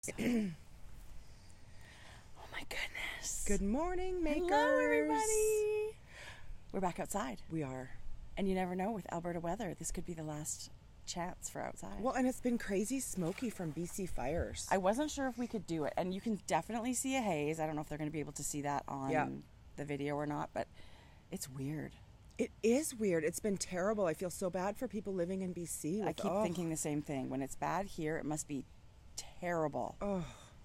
Oh my goodness. Good morning, makers. Hello, everybody. We're back outside. We are. And you never know with Alberta weather, this could be the last chance for outside. Well, and it's been crazy smoky from BC fires. I wasn't sure if we could do it. And you can definitely see a haze. I don't know if they're going to be able to see that on the video or not, but it's weird. It is weird. It's been terrible. I feel so bad for people living in BC. I keep thinking the same thing. When it's bad here, it must be terrible. Oh.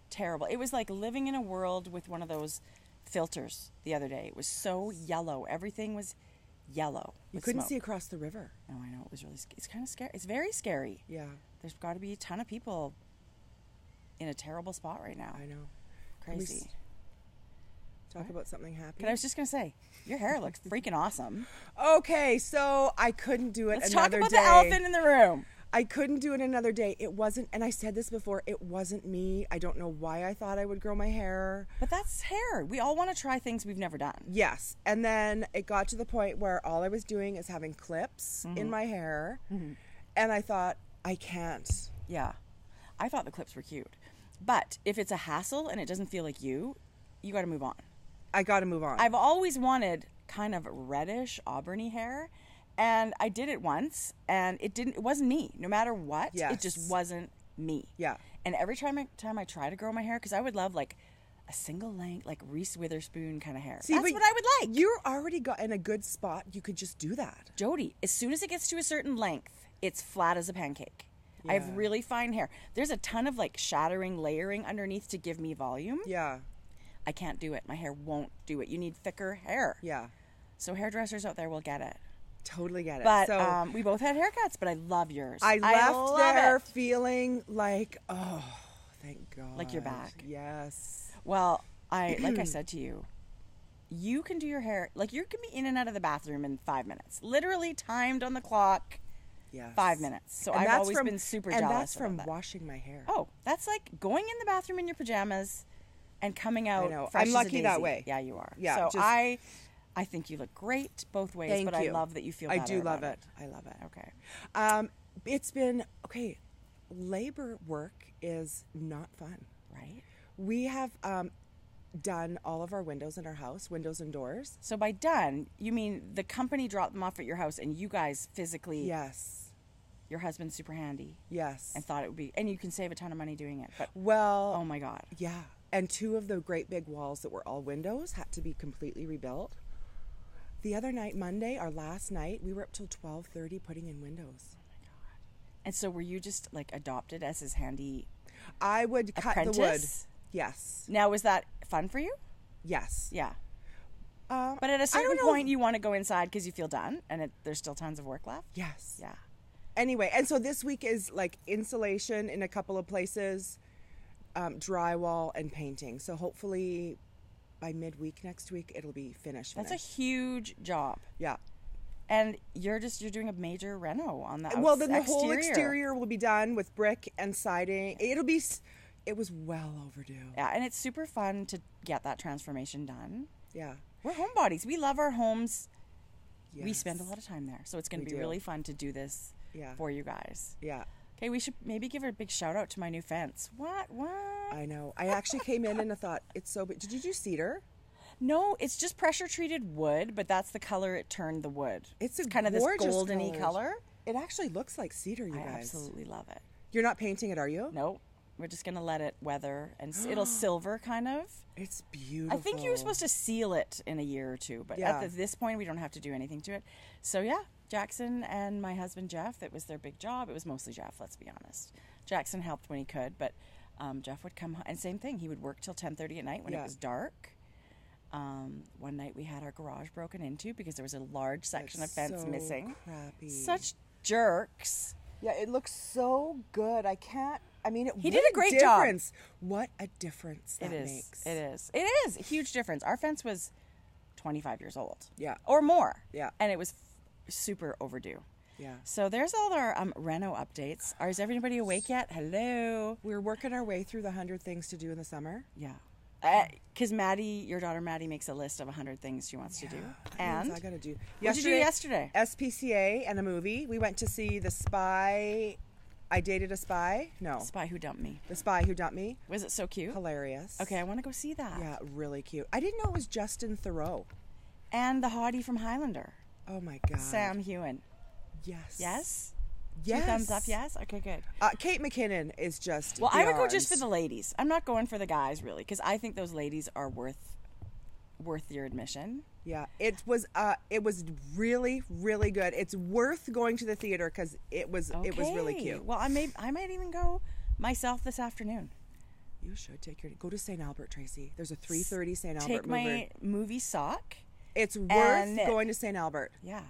Terrible. It was like living in a world with one of those filters the other day. It was so yellow. Everything was yellow. You couldn't see across the river. Oh, I know. It was really it's kind of scary. It's very scary. Yeah. There's got to be a ton of people in a terrible spot right now. I know. Crazy. Talk about something happy. I was just going to say, your hair looks freaking awesome. Okay, so I couldn't do it Let's another day. Let's talk about the elephant in the room. I couldn't do it another day. It wasn't, and I said this before, it wasn't me. I don't know why I thought I would grow my hair. But that's hair. We all want to try things we've never done. Yes. And then it got to the point where all I was doing is having clips in my hair. Mm-hmm. And I thought, I can't. Yeah. I thought the clips were cute. But if it's a hassle and it doesn't feel like you got to move on. I got to move on. I've always wanted kind of reddish, auburny hair. And I did it once, and it wasn't me. No matter what, it just wasn't me. Yeah. And every time I try to grow my hair, because I would love like a single length, like Reese Witherspoon kind of hair. See, that's what I would like. You're already got in a good spot. You could just do that. Jodi, as soon as it gets to a certain length, it's flat as a pancake. Yeah. I have really fine hair. There's a ton of like shattering, layering underneath to give me volume. Yeah. I can't do it. My hair won't do it. You need thicker hair. Yeah. So hairdressers out there will get it. Totally get it. But so, we both had haircuts, but I love yours. I left there feeling like, oh, thank God. Like you're back. Yes. Well, like I said to you, you can do your hair, like you can be in and out of the bathroom in 5 minutes. Literally timed on the clock. Yes. 5 minutes. So I've always been super jealous. And that's from washing my hair. Oh, that's like going in the bathroom in your pajamas and coming out. I know. Fresh I'm lucky as a that daisy. way. Yeah, you are. Yeah. So I think you look great both ways, Thank but you. I love that you feel better. I do love about it. I love it. Okay. It's been, labor work is not fun. Right. We have done all of our windows in our house, windows and doors. So by done, you mean the company dropped them off at your house and you guys physically... Yes. Your husband's super handy. Yes. And thought it would be... And you can save a ton of money doing it. But well... Oh my God. Yeah. And 2 of the great big walls that were all windows had to be completely rebuilt. The other night, Monday, our last night, we were up till 12:30 putting in windows. Oh my God. And so were you just like adopted as his handy I would cut the wood. Yes. Now, was that fun for you? Yes. Yeah. But at a certain point, you want to go inside because you feel done and there's still tons of work left? Yes. Yeah. Anyway, and so this week is like insulation in a couple of places, drywall and painting. So hopefully by midweek next week, it'll be finished. That's a huge job. Yeah. And you're doing a major reno on the Well, then the whole exterior will be done with brick and siding. It was well overdue. Yeah, and it's super fun to get that transformation done. Yeah. We're homebodies. We love our homes. Yes. We spend a lot of time there. So it's going to be really fun to do this for you guys. Yeah. Okay, we should maybe give a big shout out to my new fence. What? I know. I actually came in and I thought, it's so big. Did you do cedar? No, it's just pressure treated wood, but that's the color it turned the wood. It's kind of this goldeny color. It actually looks like cedar, you guys. I absolutely love it. You're not painting it, are you? Nope. We're just going to let it weather, and it'll silver kind of. It's beautiful. I think you were supposed to seal it in a year or 2, but at this point, we don't have to do anything to it. So, yeah, Jackson and my husband, Jeff, it was their big job. It was mostly Jeff, let's be honest. Jackson helped when he could, but Jeff would come, and same thing. He would work till 10:30 at night when it was dark. One night we had our garage broken into because there was a large section of fence missing. Crappy. Such jerks. Yeah, it looks so good. He did a great job. What a difference that makes. It is a huge difference. Our fence was 25 years old. Yeah. Or more. Yeah. And it was super overdue. Yeah. So there's all our reno updates. Is everybody awake yet? Hello. We're working our way through the 100 things to do in the summer. Yeah. Because Maddie, your daughter Maddie, makes a list of 100 things she wants to do. And I got to do. What did you do yesterday? SPCA and a movie. We went to see The Spy I Dated a Spy. No. Spy Who Dumped Me. The Spy Who Dumped Me. Was it so cute? Hilarious. Okay, I want to go see that. Yeah, really cute. I didn't know it was Justin Theroux. And the hottie from Highlander. Oh my God. Sam Heughan. Yes. Yes? Yes. 2 thumbs up, yes? Okay, good. Kate McKinnon is just Well, I would go beyond. just for the ladies. I'm not going for the guys, really, because I think those ladies are worth your admission. Yeah, it was really, really good. It's worth going to the theater because it was really cute. Well, I might even go myself this afternoon. You should go to St. Albert, Tracy. There's a 3:30 St. Albert Take my movie sock. It's worth going to St. Albert. Yeah.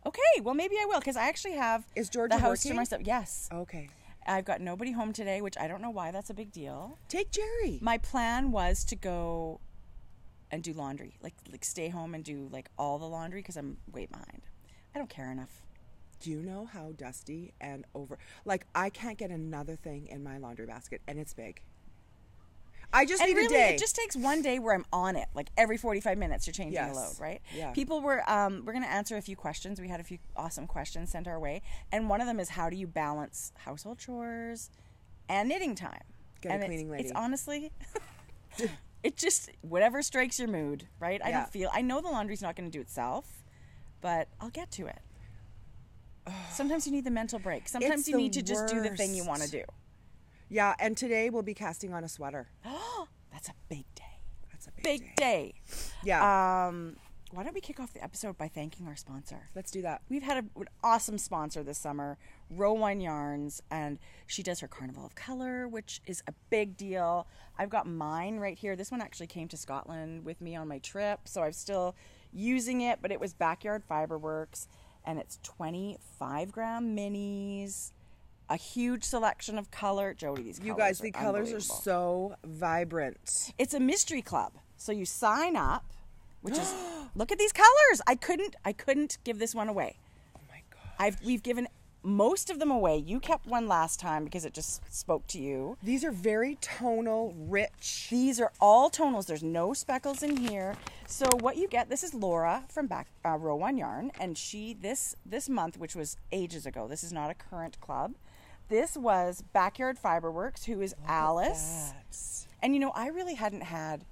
Okay, well, maybe I will, because I actually have Is Georgia the house working? to myself. Yes. Okay. I've got nobody home today, which I don't know why that's a big deal. Take Jerry. My plan was to go and do laundry, like stay home and do like all the laundry, because I'm way behind. I don't care enough. Do you know how dusty and over? Like, I can't get another thing in my laundry basket, and it's big. I just need a day. It just takes one day where I'm on it. Like every 45 minutes, you're changing the load, right? Yeah. People were, we're going to answer a few questions. We had a few awesome questions sent our way. And one of them is, how do you balance household chores and knitting time? Get a cleaning lady. It's honestly, it just, whatever strikes your mood, right? I know the laundry's not going to do itself, but I'll get to it. Sometimes you need the mental break. Sometimes you need to just do the thing you want to do. Yeah, and today we'll be casting on a sweater. That's a big day. That's a Big day. Yeah. Why don't we kick off the episode by thanking our sponsor? Let's do that. We've had an awesome sponsor this summer, Row One Yarns, and she does her Carnival of Color, which is a big deal. I've got mine right here. This one actually came to Scotland with me on my trip, so I'm still using it, but it was Backyard Fiberworks, and it's 25-gram minis. A huge selection of color. Jodi, these colors, you guys, the colors are so vibrant. It's a mystery club. So you sign up, which is, look at these colors. I couldn't give this one away. Oh my God. We've given most of them away. You kept one last time because it just spoke to you. These are very tonal, rich. These are all tonals. There's no speckles in here. So what you get, this is Laura from Row One Yarn, and she, this month, which was ages ago, this is not a current club. This was Backyard Fiberworks, who is Alice. And, I really hadn't had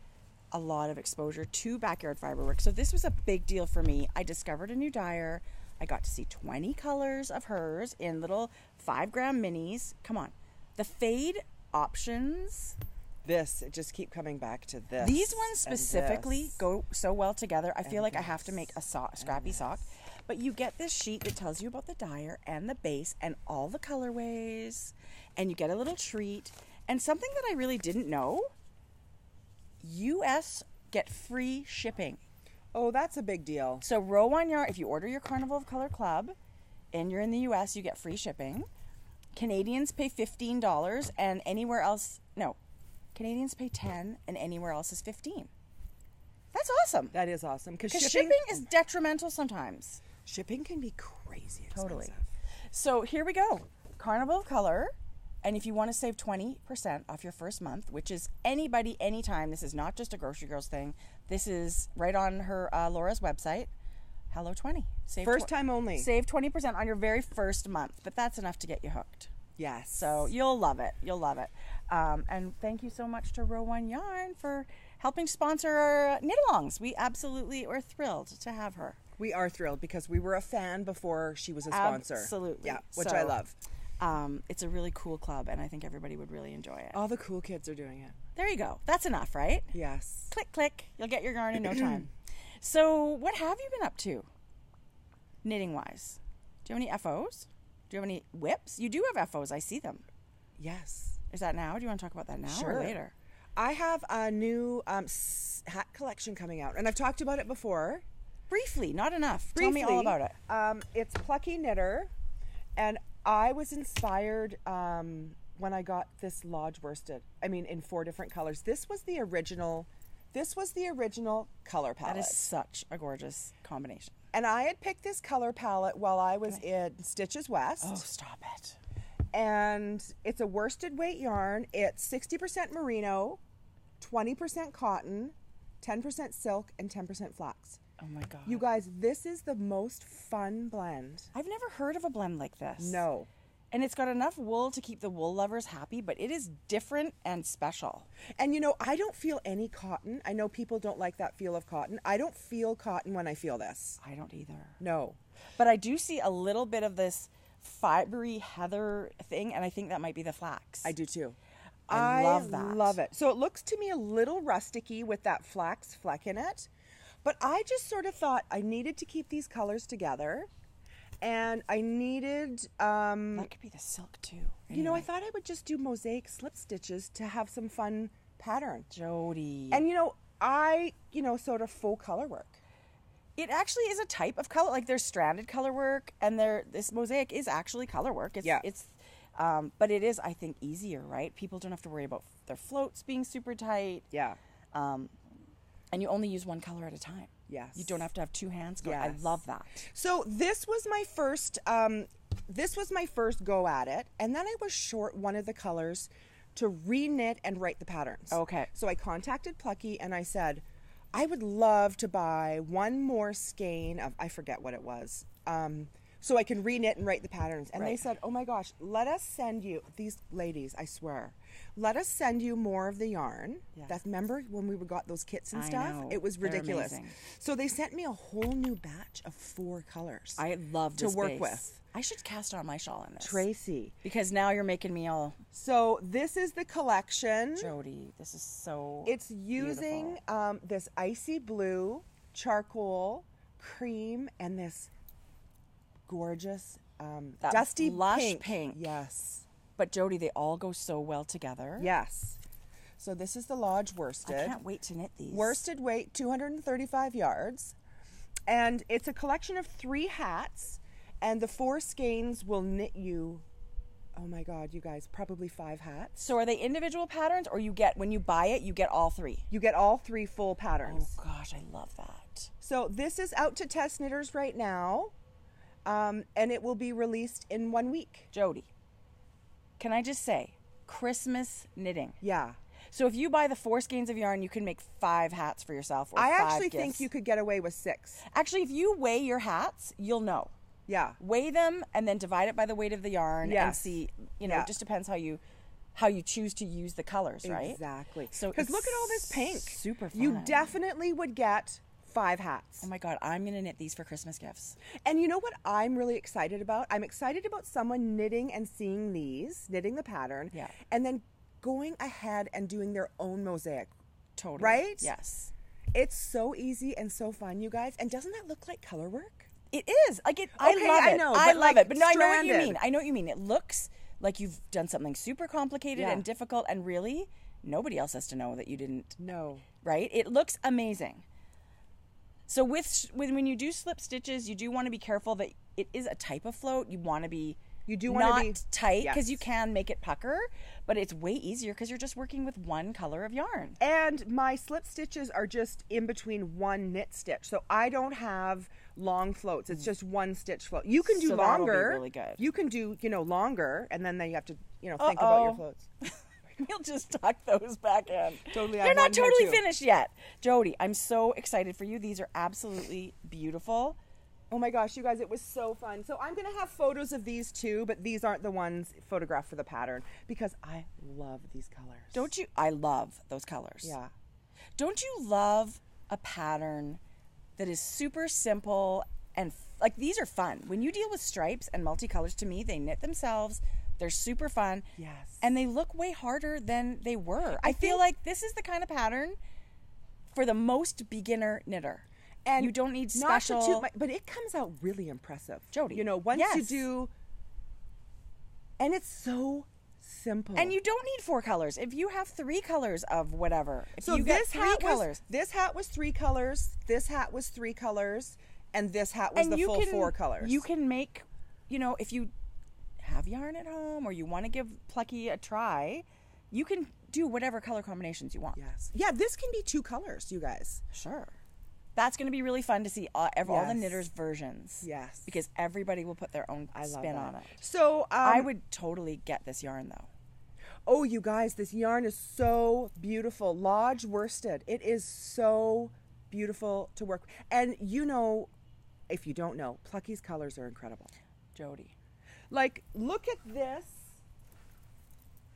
a lot of exposure to Backyard Fiberworks, so this was a big deal for me. I discovered a new dyer. I got to see 20 colors of hers in little 5-gram minis. Come on. The fade options. Just keep coming back to this. These ones specifically go so well together. I feel like I have to make a scrappy sock. But you get this sheet that tells you about the dyer and the base and all the colorways. And you get a little treat. And something that I really didn't know, US get free shipping. Oh, that's a big deal. So Row One Yarn, if you order your Carnival of Color Club and you're in the US, you get free shipping. Canadians pay $15 and anywhere else, no, Canadians pay $10 and anywhere else is $15. That's awesome. That is awesome. Because shipping is detrimental sometimes. Shipping can be crazy expensive. Totally. So here we go. Carnival of Color. And if you want to save 20% off your first month, which is anybody, anytime, this is not just a Grocery Girls thing. This is right on her Laura's website. Hello 20. First time only. Save 20% on your very first month. But that's enough to get you hooked. Yes. So you'll love it. You'll love it. And thank you so much to Row One Yarn for helping sponsor our knit-alongs. We absolutely are thrilled to have her. We are thrilled because we were a fan before she was a sponsor. Absolutely. Yeah, which I love. It's a really cool club, and I think everybody would really enjoy it. All the cool kids are doing it. There you go. That's enough, right? Yes. Click, click. You'll get your yarn in no time. So what have you been up to, knitting-wise? Do you have any FOs? Do you have any whips? You do have FOs. I see them. Yes. Is that now? Do you want to talk about that now Sure. or later? I have a new hat collection coming out, and I've talked about it before. Briefly, not enough. Tell me all about it. It's Plucky Knitter, and I was inspired when I got this lodge worsted. I mean, in 4 different colors. This was the original color palette. That is such a gorgeous combination. And I had picked this color palette while I was in Stitches West. Oh, stop it. And it's a worsted weight yarn. It's 60% merino, 20% cotton, 10% silk, and 10% flax. Oh my God. You guys, this is the most fun blend. I've never heard of a blend like this. No. And it's got enough wool to keep the wool lovers happy, but it is different and special. And, you know, I don't feel any cotton. I know people don't like that feel of cotton. I don't feel cotton when I feel this. I don't either. No. But I do see a little bit of this fibery heather thing, and I think that might be the flax. I do too. I love that. Love it. So it looks to me a little rusticy with that flax fleck in it. But I just sort of thought I needed to keep these colors together. And I needed... that could be the silk too. Anyway. You know, I thought I would just do mosaic slip stitches to have some fun pattern. Jodi. And, you know, sort of faux color work. It actually is a type of color. Like, there's stranded color work, and this mosaic is actually color work. But it is, I think, easier, right? People don't have to worry about their floats being super tight. Yeah. And you only use one color at a time. Yes. You don't have to have two hands going. Yes. I love that. So this was my first go at it, and then I was short one of the colors to re-knit and write the patterns. Okay. So I contacted Plucky and I said, I would love to buy one more skein of, I forget what it was, so I can re-knit and write the patterns. And they said, oh my gosh, let us send you, these ladies, I swear, let us send you more of the yarn. Yes. Remember when we got those kits and I stuff? know. It was They're ridiculous. amazing. So they sent me a whole new batch of 4 colors. I love to this work base. with. I should cast on my shawl in this. Tracie. Because now you're making me all... So this is the collection. Jodi, this is so It's using this icy blue, charcoal, cream, and this gorgeous that dusty lush pink. Yes. But Jodi, they all go so well together. Yes. So this is the Lodge worsted. I can't wait to knit these. Worsted weight 235 yards. And it's a collection of 3 hats. And the 4 skeins will knit you, oh my God, you guys, probably 5 hats. So are they individual patterns, or when you buy it, you get all 3? You get all 3 full patterns. Oh gosh, I love that. So this is out to test knitters right now. And it will be released in 1 week. Jodi, can I just say, Christmas knitting. Yeah. So if you buy the 4 skeins of yarn, you can make 5 hats for yourself, or 5 I actually gifts. think you could get away with 6. Actually, if you weigh your hats, you'll know. Yeah. Weigh them and then divide it by the weight of the yarn and Yes. see, it just depends how you choose to use the colors, right? Exactly. So because look at all this pink. Super fun. You definitely would get 5 hats. Oh my God, I'm going to knit these for Christmas gifts. And you know what I'm really excited about? I'm excited about someone knitting and seeing these, knitting the pattern, and then going ahead and doing their own mosaic. Totally. Right? Yes. It's so easy and so fun, you guys. And doesn't that look like color work? It is. Like it. I Okay, love it. I know, I but love like it. But no, I know what you stranded. mean. I know what you mean. It looks like you've done something super complicated and difficult, and really, nobody else has to know that you didn't. No. Right? It looks amazing. So when you do slip stitches, you do want to be careful that it is a type of float. You want to be not tight, because you can make it pucker, but it's way easier because you're just working with one color of yarn. And my slip stitches are just in between one knit stitch, so I don't have long floats. It's just one stitch float. You can do So that'll be longer. really good. You can do longer, and then you have to think about your floats. You'll just tuck those back in. Totally. They're not totally finished yet. Jodi, I'm so excited for you. These are absolutely beautiful. Oh my gosh, you guys, it was so fun. So I'm going to have photos of these too, but these aren't the ones photographed for the pattern because I love these colors. Don't you? I love those colors. Yeah. Don't you love a pattern that is super simple and like these are fun? When you deal with stripes and multicolors, to me, they knit themselves. They're super fun. Yes. And they look way harder than they were. I feel like this is the kind of pattern for the most beginner knitter. And you don't need special... but it comes out really impressive. Jodi. Once you do... And it's so simple. And you don't need 4 colors. If you have 3 colors of whatever. If so you this get 3 colors. This hat was 3 colors. This hat was 3 colors. And this hat was the full 4 colors. You can make, if you have yarn at home or you want to give Plucky a try, you can do whatever color combinations you want. Yes. Yeah, this can be 2 colors, you guys. Sure. That's going to be really fun to see all the knitters' versions. Yes. Because everybody will put their own spin on it. So I would totally get this yarn, though. Oh, you guys, this yarn is so beautiful. Lodge worsted. It is so beautiful to work with. And if you don't know, Plucky's colors are incredible. Jodi. Like, look at this.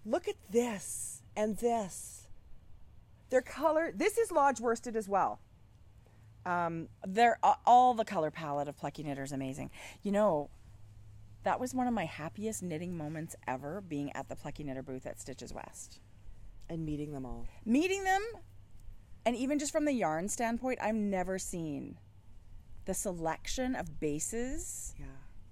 Look at this and this. Their color. This is lodge worsted as well. They're all the color palette of Plucky Knitter is amazing. You know, that was one of my happiest knitting moments ever, being at the Plucky Knitter booth at Stitches West. And meeting them all. Meeting them, and even just from the yarn standpoint, I've never seen the selection of bases. Yeah.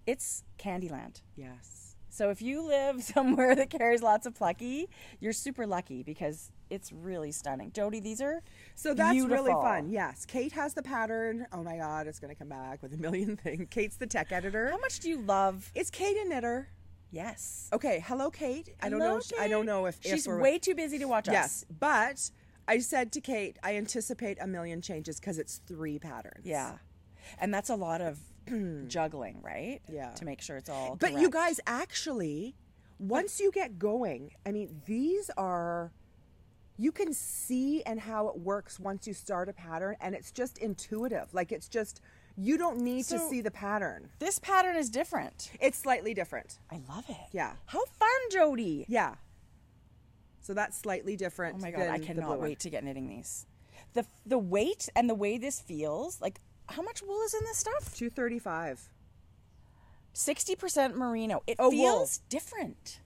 It's Candyland. Yes. So if you live somewhere that carries lots of Plucky, you're super lucky because it's really stunning. Jodi, these are so that's beautiful. Really fun. Yes. Kate has the pattern. Oh my God, it's going to come back with a million things. Kate's the tech editor. How much do you love? Is Kate a knitter? Yes. Okay. Hello, Kate. Hello, I don't know. Kate. I don't know if she's we're, way too busy to watch us. Yes, but I said to Kate, I anticipate a million changes because it's 3 patterns. Yeah, and that's a lot of juggling, right? Yeah. To make sure it's all But correct. you guys, actually, once you get going, I mean, these are, you can see and how it works once you start a pattern, and it's just intuitive. Like, it's just, you don't need to see the pattern. This pattern is different. It's slightly different. I love it. Yeah. How fun, Jodi. Yeah. So that's slightly different. Oh my God, I than cannot the blue wait to get knitting these. The weight and the way this feels, like, how much wool is in this stuff? 235. 60% merino. It Oh, feels wool. different.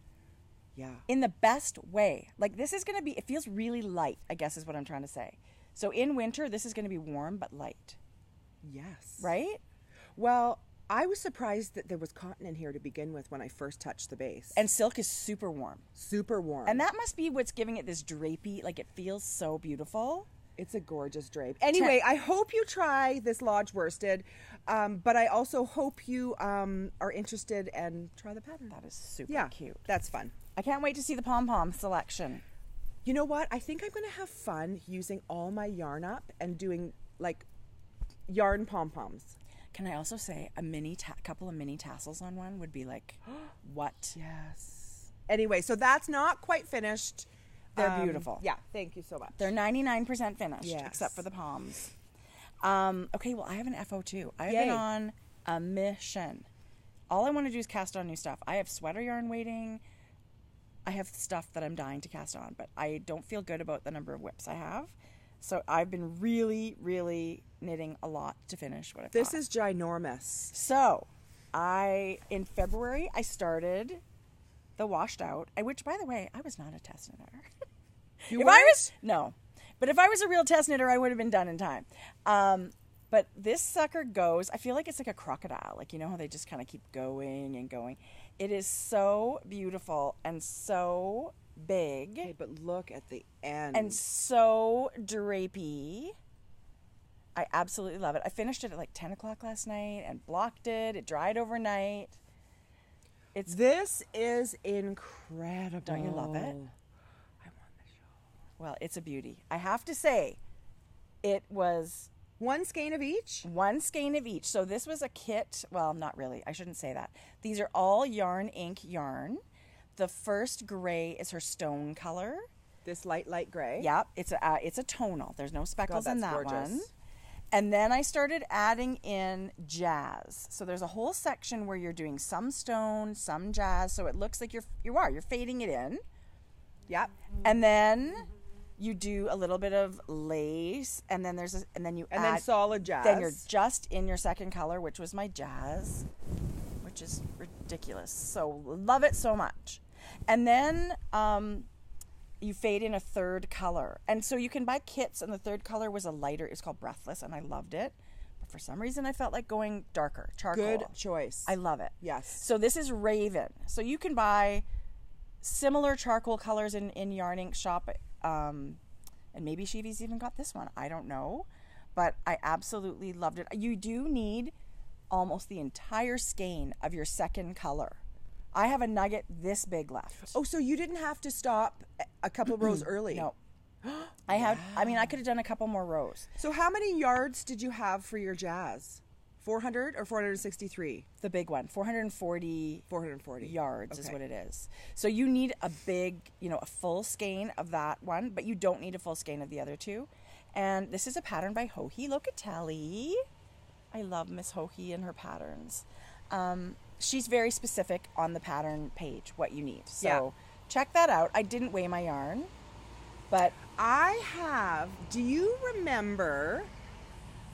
Yeah. In the best way. Like, this is going to be, it feels really light, I guess is what I'm trying to say. So in winter, this is going to be warm but light. Yes. Right? Well, I was surprised that there was cotton in here to begin with when I first touched the base. And silk is super warm. Super warm. And that must be what's giving it this drapey, like, it feels so beautiful. It's a gorgeous drape. Anyway, I hope you try this lodge worsted, but I also hope you are interested and try the pattern. That is super cute. That's fun. I can't wait to see the pom-pom selection. You know what? I think I'm going to have fun using all my yarn up and doing, like, yarn pom-poms. Can I also say a couple of mini tassels on one would be like, what? Yes. Anyway, so that's not quite finished. They're beautiful. Yeah, thank you so much. They're 99% finished, Yes. except for the palms. Okay, well, I have an FO too. I've been on a mission. All I want to do is cast on new stuff. I have sweater yarn waiting. I have stuff that I'm dying to cast on, but I don't feel good about the number of whips I have. So I've been really, really knitting a lot to finish what I've got. This is ginormous. So in February, I started the washed out, which, by the way, I was not a test knitter. You weren't? No. But if I was a real test knitter, I would have been done in time. But this sucker goes, I feel like it's like a crocodile. Like, you know how they just kind of keep going and going. It is so beautiful and so big. Okay, but look at the end. And so drapey. I absolutely love it. I finished it at like 10 o'clock last night and blocked it. It dried overnight. This is incredible. Don't you love it? I want the shawl. Well, it's a beauty. I have to say, it was 1 skein of each? 1 skein of each. So this was a kit. Well, not really. I shouldn't say that. These are all Yarn Ink yarn. The first gray is her stone color. This light gray. Yep. It's a tonal. There's no speckles in that gorgeous. one. And then I started adding in jazz. So there's a whole section where you're doing some stone, some jazz. So it looks like you're fading it in. Yep. And then you do a little bit of lace, and then then solid jazz. Then you're just in your second color, which was my jazz, which is ridiculous. So love it so much. And then you fade in a third color. And so you can buy kits, and the third color was a lighter. It's called Breathless, and I loved it. But for some reason, I felt like going darker, charcoal. Good choice. I love it. Yes. So this is Raven. So you can buy similar charcoal colors in Yarn Ink shop. And maybe Shivi's even got this one. I don't know. But I absolutely loved it. You do need almost the entire skein of your second color. I have a nugget this big left. Oh, so you didn't have to stop a couple rows early? No. I could have done a couple more rows. So how many yards did you have for your jazz? 400 or 463? The big one, 440 yards is Okay. what it is. So you need a big, a full skein of that one, but you don't need a full skein of the other two. And this is a pattern by Joji Locatelli. I love Miss Joji and her patterns. she's very specific on the pattern page, what you need. So check that out. I didn't weigh my yarn, but I have. Do you remember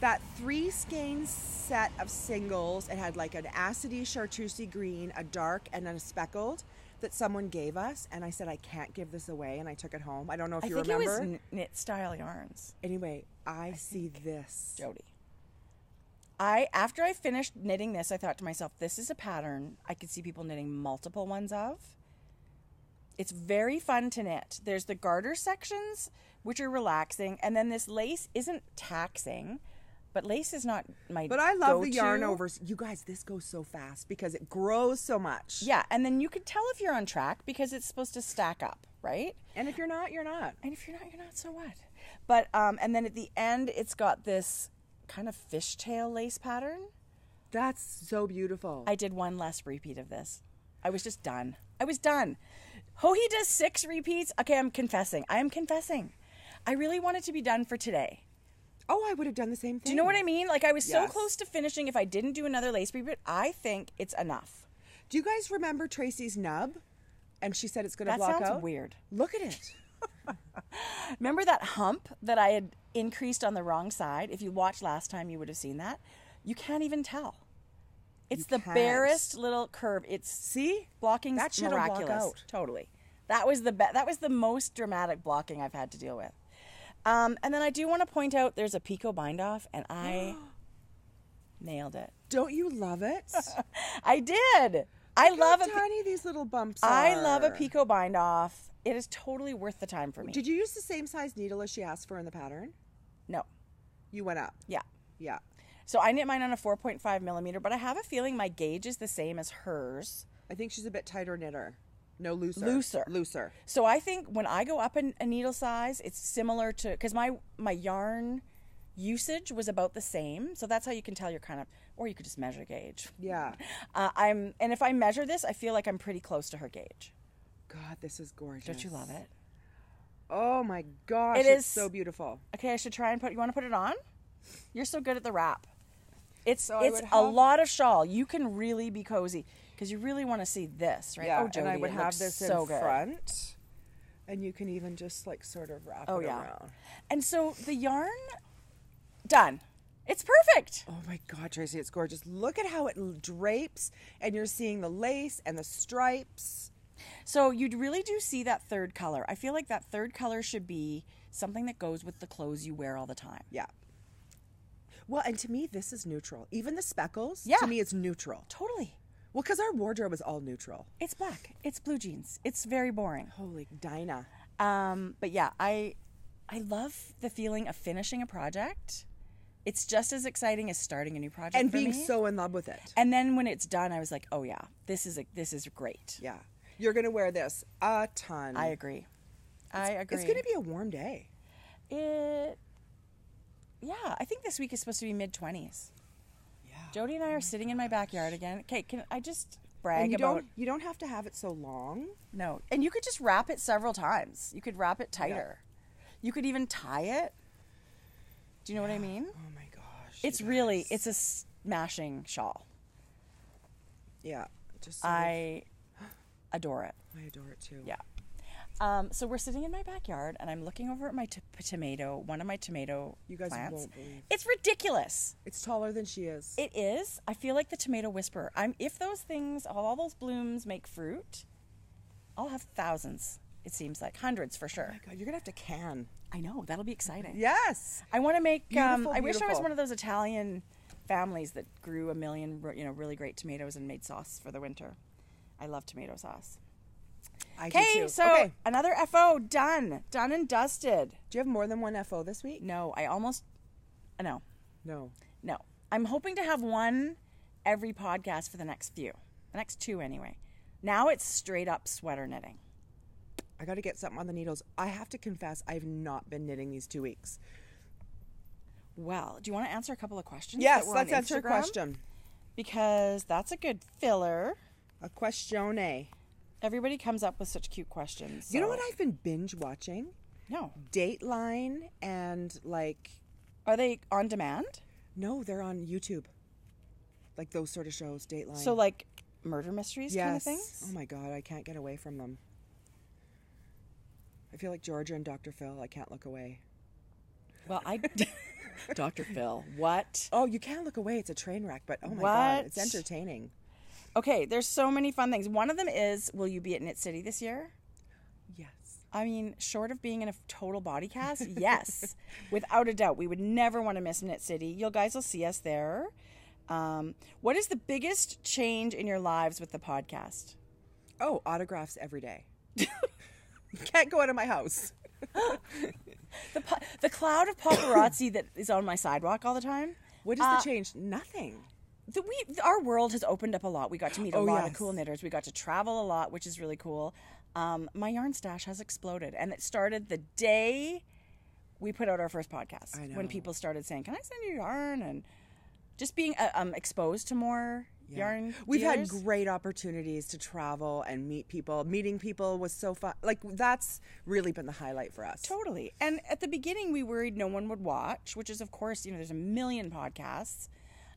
that 3 skein set of singles? It had like an acidy chartreuse green, a dark, and then a speckled that someone gave us, and I said I can't give this away, and I took it home. I don't know if you remember. I think it was knit style yarns. Anyway, I see this. Jodi. After I finished knitting this, I thought to myself, this is a pattern I could see people knitting multiple ones of. It's very fun to knit. There's the garter sections, which are relaxing, and then this lace isn't taxing, but lace is not my But I love go-to. the yarn overs. You guys, this goes so fast because it grows so much. Yeah, and then you could tell if you're on track because it's supposed to stack up, right? And if you're not, you're not. And if you're not, you're not, so what? But, and then at the end, it's got this kind of fishtail lace pattern. That's so beautiful. I did one less repeat of this. I was just done. I was done. Hohi does 6 repeats. Okay, I'm confessing. I am confessing. I really want it to be done for today. Oh, I would have done the same thing. Do you know what I mean? Like, I was so close to finishing. If I didn't do another lace repeat, I think it's enough. Do you guys remember Tracie's nub? And she said it's going to block out? That sounds weird. Look at it. Remember that hump that I had increased on the wrong side? If you watched last time, you would have seen that. You can't even tell. It's the barest little curve. It's blocking's that shit'll miraculous. block out. Totally. That was the most dramatic blocking I've had to deal with. And then I do want to point out there's a Picot Bind Off, and I nailed it. Don't you love it? I did. I love how tiny these little bumps are. I love a Picot Bind Off. It is totally worth the time for me. Did you use the same size needle as she asked for in the pattern? No. You went up? Yeah. Yeah. So I knit mine on a 4.5 millimeter, but I have a feeling my gauge is the same as hers. I think she's a bit tighter knitter. No, looser. Looser. So I think when I go up in a needle size, it's similar to, because my yarn usage was about the same. So that's how you can tell you're kind of, or you could just measure gauge. Yeah. And if I measure this, I feel like I'm pretty close to her gauge. God, this is gorgeous. Don't you love it? Oh my gosh, it's so beautiful. Okay, I should try and you want to put it on? You're so good at the wrap. It's a lot of shawl. You can really be cozy because you really want to see this, right? Yeah, oh, Jodi, and I would have this so in front, and you can even just like sort of wrap it around. And so the yarn, done. It's perfect. Oh my God, Tracie, it's gorgeous. Look at how it drapes, and you're seeing the lace and the stripes. So you really do see that third color. I feel like that third color should be something that goes with the clothes you wear all the time. Yeah. Well, and to me, this is neutral. Even the speckles, to me, it's neutral. Totally. Well, because our wardrobe is all neutral. It's black. It's blue jeans. It's very boring. Holy Dinah. But yeah, I love the feeling of finishing a project. It's just as exciting as starting a new project and for being me. so in love with it. And then when it's done, I was like, oh yeah, this is great. Yeah. You're going to wear this a ton. I agree. It's going to be a warm day. Yeah, I think this week is supposed to be mid-20s. Yeah. Jodi and I are sitting in my backyard again. Okay, can I just brag about... You don't have to have it so long. No. And you could just wrap it several times. You could wrap it tighter. Yeah. You could even tie it. Do you know what I mean? Oh my gosh. It's a smashing shawl. Yeah. I adore it. I adore it too. Yeah. So we're sitting in my backyard, and I'm looking over at my one of my tomato You guys plants. won't believe. It's ridiculous. It's taller than she is. It is. I feel like the tomato whisperer. If those things, all those blooms make fruit, I'll have thousands. It seems like hundreds for sure. Oh my God, you're gonna have to can. I know, that'll be exciting. Yes. I want to make. Beautiful, I wish I was beautiful. one of those Italian families that grew a million, really great tomatoes and made sauce for the winter. I love tomato sauce. Okay, so another FO done and dusted. Do you have more than one FO this week? No, no. No. I'm hoping to have one every podcast for the next 2 anyway. Now it's straight up sweater knitting. I got to get something on the needles. I have to confess, I've not been knitting these 2 weeks. Well, do you want to answer a couple of questions? Yes, let's answer a question. Because that's a good filler. A questione. Everybody comes up with such cute questions. So. You know what I've been binge watching? No. Dateline and like... Are they on demand? No, they're on YouTube. Like those sort of shows, Dateline. So like murder mysteries kind of things. Oh my God, I can't get away from them. I feel like Georgia and Dr. Phil. I can't look away. Well, Dr. Phil, what? Oh, you can't look away. It's a train wreck, but oh my God, it's entertaining. Okay, there's so many fun things. One of them is, will you be at Knit City this year? Yes. I mean, short of being in a total body cast, yes. Without a doubt. We would never want to miss Knit City. You guys will see us there. What is the biggest change in your lives with the podcast? Oh, autographs every day. Can't go out of my house. The cloud of paparazzi that is on my sidewalk all the time. What is the change? Nothing. Our world has opened up a lot. We got to meet a lot of cool knitters. We got to travel a lot, which is really cool. My yarn stash has exploded, and it started the day we put out our first podcast. I know. When people started saying, "Can I send you yarn?" and just being exposed to more yarn. We've dealers. had great opportunities to travel and meet people. Meeting people was so fun. Like, that's really been the highlight for us. Totally. And at the beginning, we worried no one would watch, which is, of course, there's a million podcasts.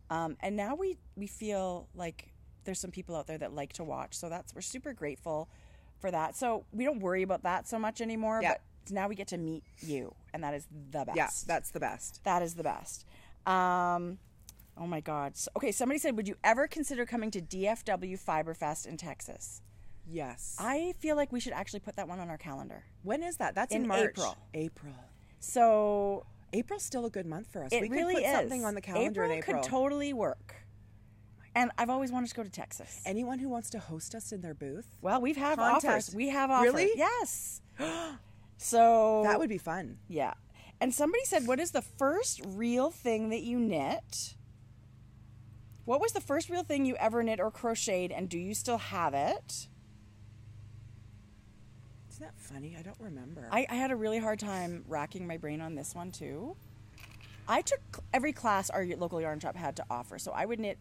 And now we feel like there's some people out there that like to watch. So we're super grateful for that. So we don't worry about that so much anymore. Yeah. But now we get to meet you, and that is the best. Yeah, that's the best. That is the best. Oh my God. Okay, somebody said, would you ever consider coming to DFW Fiberfest in Texas? Yes. I feel like we should actually put that one on our calendar. When is that? That's in March. April. So April's still a good month for us. It we really could put is. something on the calendar in April. Could totally work. And I've always wanted to go to Texas. Anyone who wants to host us in their booth? Well, we have Contact. offers. We have offers. Really? Yes. So that would be fun. Yeah. And somebody said, what is the first real thing that you knit? What was the first real thing you ever knit or crocheted, and do you still have it? Isn't that funny? I don't remember. I had a really hard time racking my brain on this one, too. I took every class our local yarn shop had to offer, so I would knit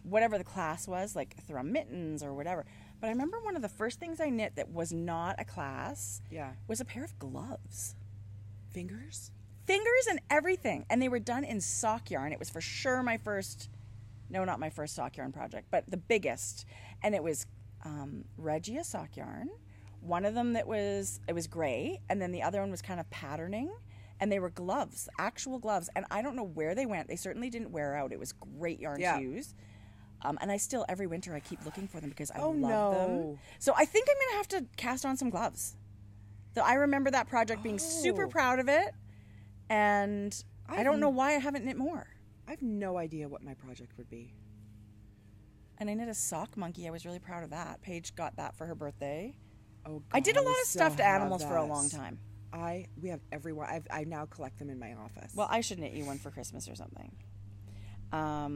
whatever the class was, like thrum mittens or whatever. But I remember one of the first things I knit that was not a class was a pair of gloves. Fingers and everything. And they were done in sock yarn. It was for sure my first... No, not my first sock yarn project, but the biggest. And it was Regia sock yarn. One of them it was gray, and then the other one was kind of patterning. And they were gloves, actual gloves. And I don't know where they went. They certainly didn't wear out. It was great yarn to use. And I still, every winter, I keep looking for them because I love them. So I think I'm going to have to cast on some gloves. So I remember that project being super proud of it. And I don't know why I haven't knit more. I have no idea what my project would be. And I knit a sock monkey. I was really proud of that. Paige got that for her birthday. Oh, God, I did a lot of stuffed animals for a long time. We have everyone. I now collect them in my office. Well, I should knit you one for Christmas or something.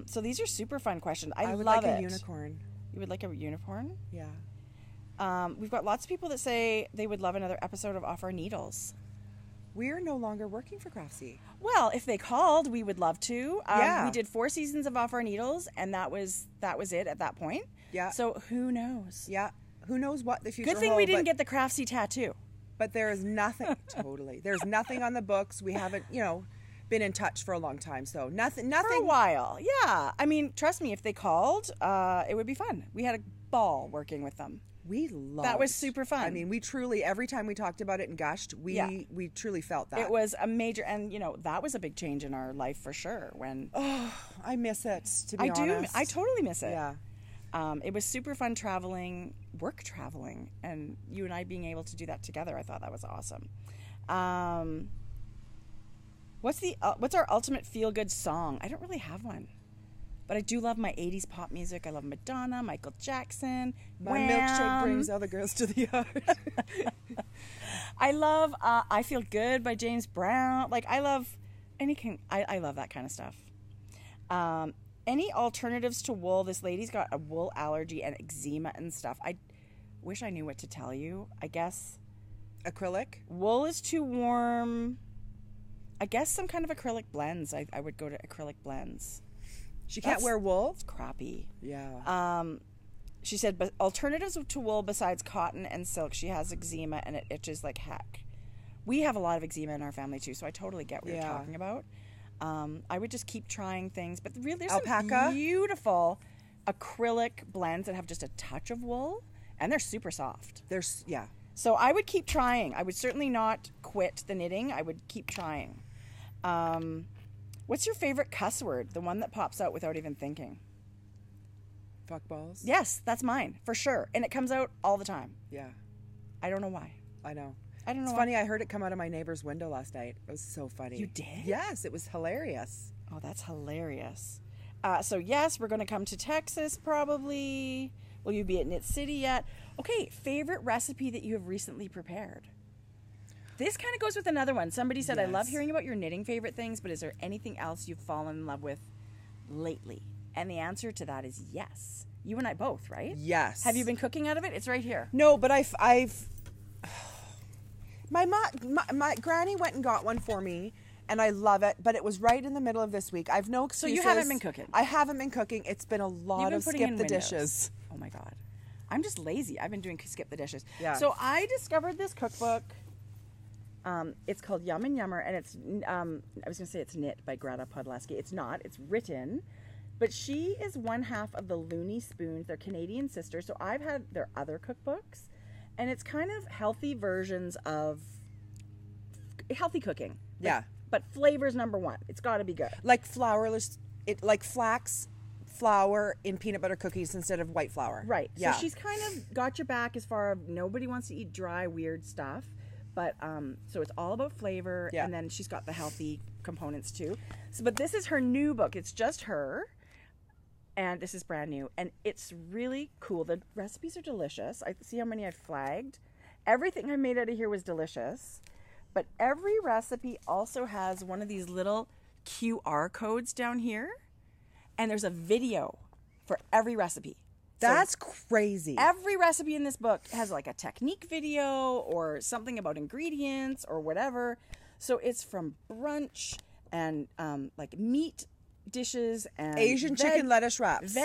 So these are super fun questions. I would love like it. a unicorn. You would like a unicorn? Yeah. We've got lots of people that say they would love another episode of Off Our Needles. We're no longer working for Craftsy. Well, if they called, we would love to. Yeah. We did 4 seasons of Off Our Needles, and that was it at that point. Yeah. So who knows? Yeah. Who knows what the future Good thing holds, we didn't get the Craftsy tattoo. But there is nothing. Totally. There's nothing on the books. We haven't, been in touch for a long time. So nothing. For a while. Yeah. I mean, trust me, if they called, it would be fun. We had a ball working with them. We loved. That was super fun. I mean, we truly, every time we talked about it and gushed, we truly felt that. It was a major, and that was a big change in our life for sure. When I miss it, to be honest. I totally miss it. Yeah. It was super fun work traveling, and you and I being able to do that together. I thought that was awesome. What's our ultimate feel-good song? I don't really have one. But I do love my 80s pop music. I love Madonna, Michael Jackson, My milkshake brings all the girls to the yard. I love I Feel Good by James Brown. Like, I love anything. I love that kind of stuff. Any alternatives to wool? This lady's got a wool allergy and eczema and stuff. I wish I knew what to tell you. I guess Acrylic? Wool is too warm. I guess some kind of acrylic blends. I would go to acrylic blends. She can't wear wool? It's crappy. Yeah. She said, but alternatives to wool besides cotton and silk. She has eczema and it itches like heck. We have a lot of eczema in our family too, so I totally get what you're talking about. I would just keep trying things, but really, there's alpaca? some beautiful acrylic blends that have just a touch of wool, and they're super soft. Yeah. So I would keep trying. I would certainly not quit the knitting. I would keep trying. What's your favorite cuss word? The one that pops out without even thinking. Fuck balls? Yes, that's mine, for sure. And it comes out all the time. Yeah. I don't know why. I know. I don't know. It's funny. I heard it come out of my neighbor's window last night. It was so funny. You did? Yes, it was hilarious. Oh, that's hilarious. So yes, we're going to come to Texas probably. Will you be at Knit City yet? Okay, favorite recipe that you have recently prepared? This kind of goes with another one. Somebody said, I love hearing about your knitting favorite things, but is there anything else you've fallen in love with lately? And the answer to that is yes. You and I both, right? Yes. Have you been cooking out of it? It's right here. No, but I've my granny went and got one for me, and I love it, but it was right in the middle of this week. I've no excuses. So you haven't been cooking? I haven't been cooking. It's been a lot of skip the dishes. Oh my God. I'm just lazy. I've been doing skip the dishes. Yeah. So I discovered this cookbook. It's called Yum and Yummer, and it's, I was going to say it's knit by Greta Podleski. It's not. It's written. But she is one half of the Looney Spoons. They're Canadian sisters. So I've had their other cookbooks, and it's kind of healthy versions of healthy cooking. Yeah. But flavor's number one. It's got to be good. Like flourless, like flax flour in peanut butter cookies instead of white flour. Right. Yeah. So she's kind of got your back as far as nobody wants to eat dry, weird stuff. But so it's all about flavor, and then she's got the healthy components too. So, but this is her new book. It's just her, and this is brand new, and it's really cool. The recipes are delicious. I see how many I've flagged. Everything I made out of here was delicious, but every recipe also has one of these little QR codes down here, and there's a video for every recipe. That's crazy. Every recipe in this book has like a technique video or something about ingredients or whatever. So it's from brunch and like meat dishes and Asian chicken lettuce wraps.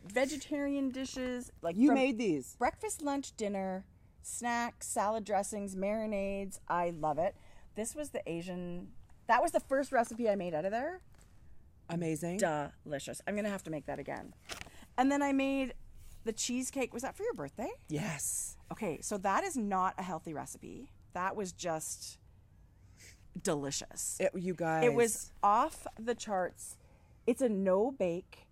Vegetarian dishes. Like you made these. Breakfast, lunch, dinner, snacks, salad dressings, marinades. I love it. This was the Asian. That was the first recipe I made out of there. Amazing. Delicious. I'm going to have to make that again. And then I made the cheesecake. Was that for your birthday? Yes. Okay, so that is not a healthy recipe. That was just delicious. You guys. It was off the charts. It's a no bake.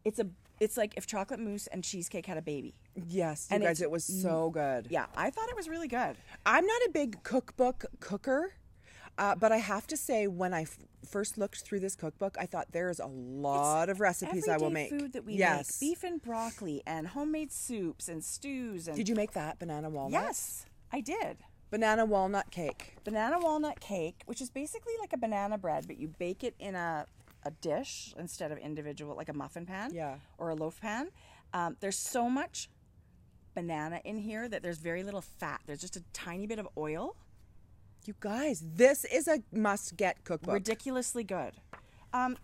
It's like if chocolate mousse and cheesecake had a baby. Yes, you guys, it was so good. Yeah, I thought it was really good. I'm not a big cookbook cooker, but I have to say when I first looked through this cookbook, I thought there's a lot of recipes I will make. Food that we make. Beef and broccoli and homemade soups and stews. And did you make that banana walnut? Yes, I did. Banana walnut cake. Banana walnut cake, which is basically like a banana bread, but you bake it in a dish instead of individual, like a muffin pan or a loaf pan. There's so much banana in here that there's very little fat. There's just a tiny bit of oil. You guys, this is a must-get cookbook. Ridiculously good.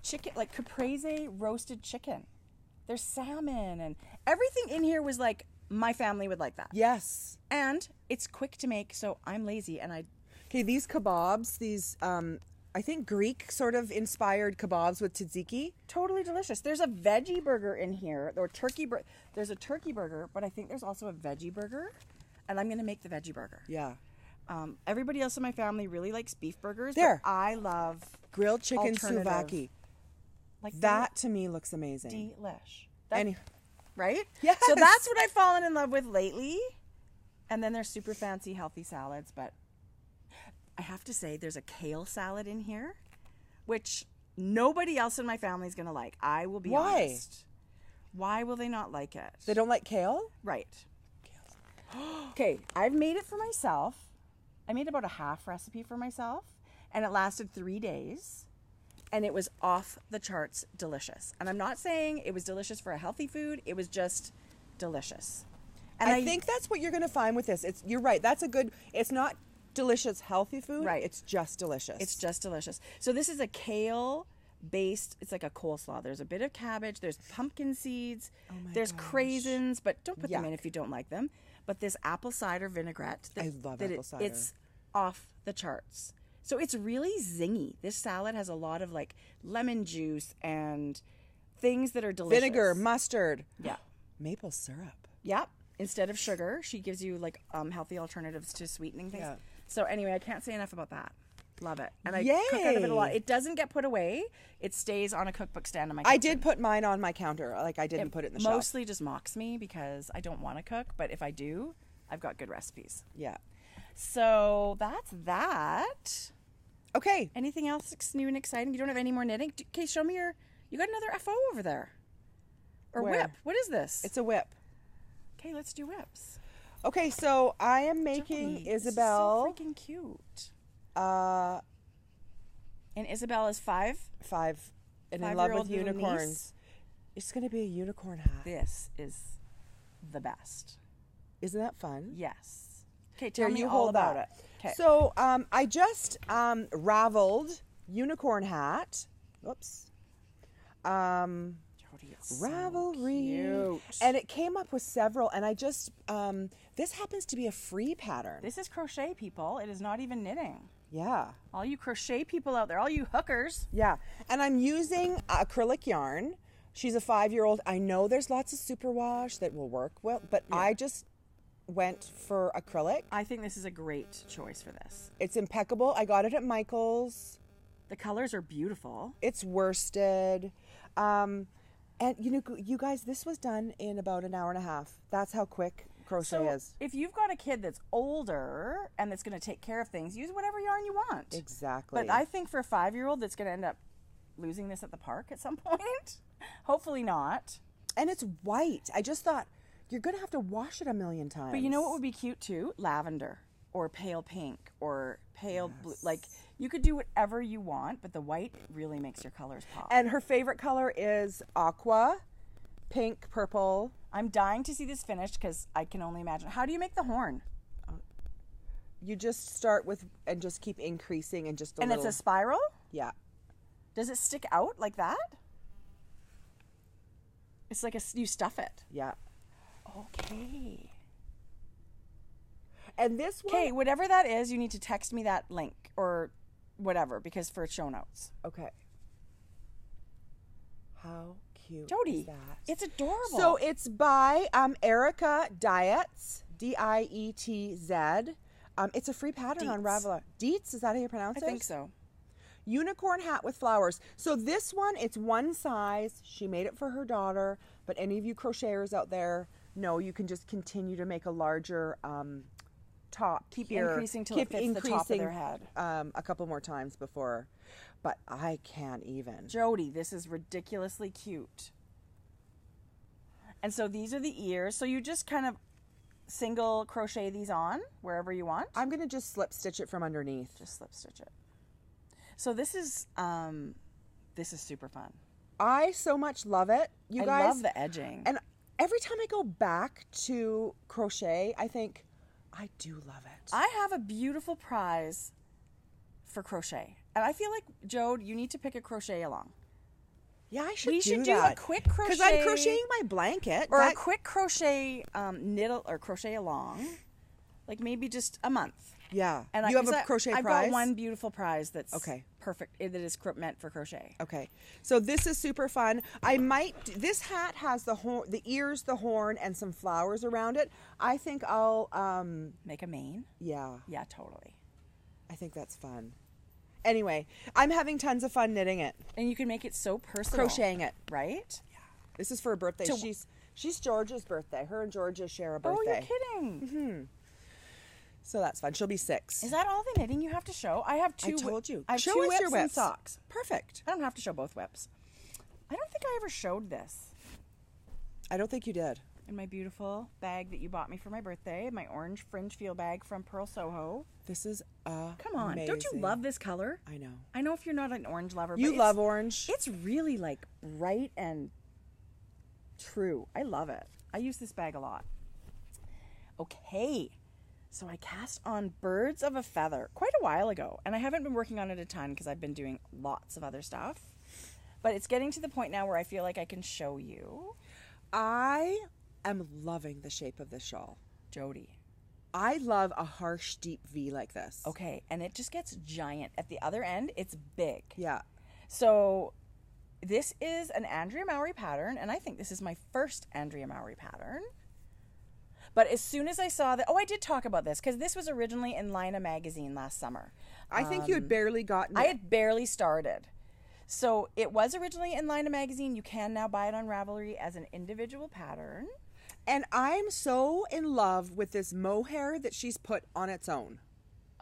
Chicken, like caprese roasted chicken. There's salmon and everything in here was like, my family would like that. Yes. And it's quick to make, so I'm lazy and Okay, these kebabs, these, I think Greek sort of inspired kebabs with tzatziki. Totally delicious. There's a veggie burger in here, or there's a turkey burger, but I think there's also a veggie burger, and I'm going to make the veggie burger. Yeah. Everybody else in my family really likes beef burgers. But I love grilled chicken souvlaki. Like that to me looks amazing. Delish. Right? Yes. So that's what I've fallen in love with lately. And then there's super fancy healthy salads, but I have to say there's a kale salad in here, which nobody else in my family is going to like. I will be honest. Why will they not like it? They don't like kale? Right. Okay, I've made it for myself. I made about a half recipe for myself, and it lasted 3 days, and it was off the charts delicious. And I'm not saying it was delicious for a healthy food. It was just delicious. And I think that's what you're going to find with this. You're right. That's a good, it's not delicious healthy food. Right. It's just delicious. It's just delicious. So this is a kale based, it's like a coleslaw. There's a bit of cabbage, there's pumpkin seeds, there's craisins, but don't put them in if you don't like them. But this apple cider vinaigrette, I love apple cider. It's off the charts. So it's really zingy. This salad has a lot of like lemon juice and things that are delicious. Vinegar, mustard. Yeah. Maple syrup. Yep. Instead of sugar, she gives you like healthy alternatives to sweetening things. Yeah. So anyway, I can't say enough about that. Love it. And I Yay. cook out of it a lot. It doesn't get put away. It stays on a cookbook stand in my kitchen. I did put mine on my counter. Like, I didn't put it in the shelf. Mostly just mocks me because I don't want to cook, but if I do, I've got good recipes. Yeah. So that's that. Okay. Anything else new and exciting? You don't have any more knitting? Okay, show me your... You got another FO over there. Or Where? whip. What is this? It's a whip. Okay, let's do whips. Okay, so I am making Jodi, Isabel. This is so freaking cute. And Isabel is 5? 5. And in love Five-year-old with little unicorns. niece. It's going to be a unicorn hat. This is the best. Isn't that fun? Yes. Okay, tell Here, me you all hold about that. it. Okay. So I just raveled unicorn hat. Whoops. Jodi, it's Ravelry. so cute. And it came up with several, and I just this happens to be a free pattern. This is crochet, people. It is not even knitting. Yeah. All you crochet people out there, all you hookers. Yeah. And I'm using acrylic yarn. She's a 5-year-old. I know there's lots of superwash that will work well, but I just went for acrylic. I think this is a great choice for this. It's impeccable. I got it at Michael's. The colors are beautiful. It's worsted. And you guys, this was done in about an hour and a half. That's how quick crochet is. If you've got a kid that's older and that's going to take care of things, use whatever yarn you want. Exactly. But I think for a 5-year-old that's going to end up losing this at the park at some point, hopefully not. And it's white. I just thought, you're going to have to wash it a million times. But you know what would be cute too? Lavender or pale pink or pale blue. Like, you could do whatever you want, but the white really makes your colors pop. And her favorite color is aqua, pink, purple. I'm dying to see this finished because I can only imagine. How do you make the horn? You just start with and just keep increasing and just a And little. it's a spiral? Yeah. Does it stick out like that? It's like you stuff it. Yeah. Okay. And this one. Okay, whatever that is, you need to text me that link or whatever because for show notes. Okay. How cute Jodi, is that? it's adorable. So it's by Erica Dietz, Dietz. It's a free pattern on Dietz. Ravelry. Dietz, is that how you pronounce it? I think so. Unicorn hat with flowers. So this one, it's one size. She made it for her daughter. But any of you crocheters out there know you can just continue to make a larger top. Keep here. increasing till Keep it fits the top of their head. A couple more times before. But I can't even. Jodi, this is ridiculously cute. And so these are the ears. So you just kind of single crochet these on wherever you want. I'm going to just slip stitch it from underneath. Just slip stitch it. So this is super fun. I so much love it. You guys. I love the edging. And every time I go back to crochet, I think, I do love it. I have a beautiful prize for crochet. And I feel like, Jode, you need to pick a crochet along. Yeah, I should We do should do that. a quick crochet. Because I'm crocheting my blanket. Or a quick crochet knit or crochet along. Like maybe just a month. Yeah. And you have a crochet I've prize? got one beautiful prize that's Okay. perfect. That is meant for crochet. Okay. So this is super fun. This hat has the ears, the horn, and some flowers around it. I think I'll, Make a mane. yeah. Yeah, totally. I think that's fun. Anyway, I'm having tons of fun knitting it. And you can make it so personal. Crocheting it. Right? This is for her birthday. She's Georgia's birthday. Her and Georgia share a Oh, birthday. you're kidding. Mm-hmm. So that's fun. She'll be 6. Is that all the knitting you have to show? I have two. I told you. I have Show 2 us whips your and whips. socks. Perfect. I don't have to show both whips. I don't think I ever showed this I don't think you did. in my beautiful bag that you bought me for my birthday. My orange fringe feel bag from Pearl Soho. This is Come on. Don't you love this color? I know. I know if you're not an orange lover, but You love orange. It's really like bright and true. I love it. I use this bag a lot. Okay. So I cast on Birds of a Feather quite a while ago, and I haven't been working on it a ton because I've been doing lots of other stuff. But it's getting to the point now where I feel like I can show you. I am loving the shape of this shawl. Jodi. I love a harsh, deep V like this. Okay, and it just gets giant. At the other end, it's big. Yeah. So this is an Andrea Mowry pattern, and I think this is my first Andrea Mowry pattern. But as soon as I saw that, I did talk about this because this was originally in Lina magazine last summer. I think you had barely gotten it. I had barely started. So it was originally in Lina magazine. You can now buy it on Ravelry as an individual pattern. And I'm so in love with this mohair that she's put on its own.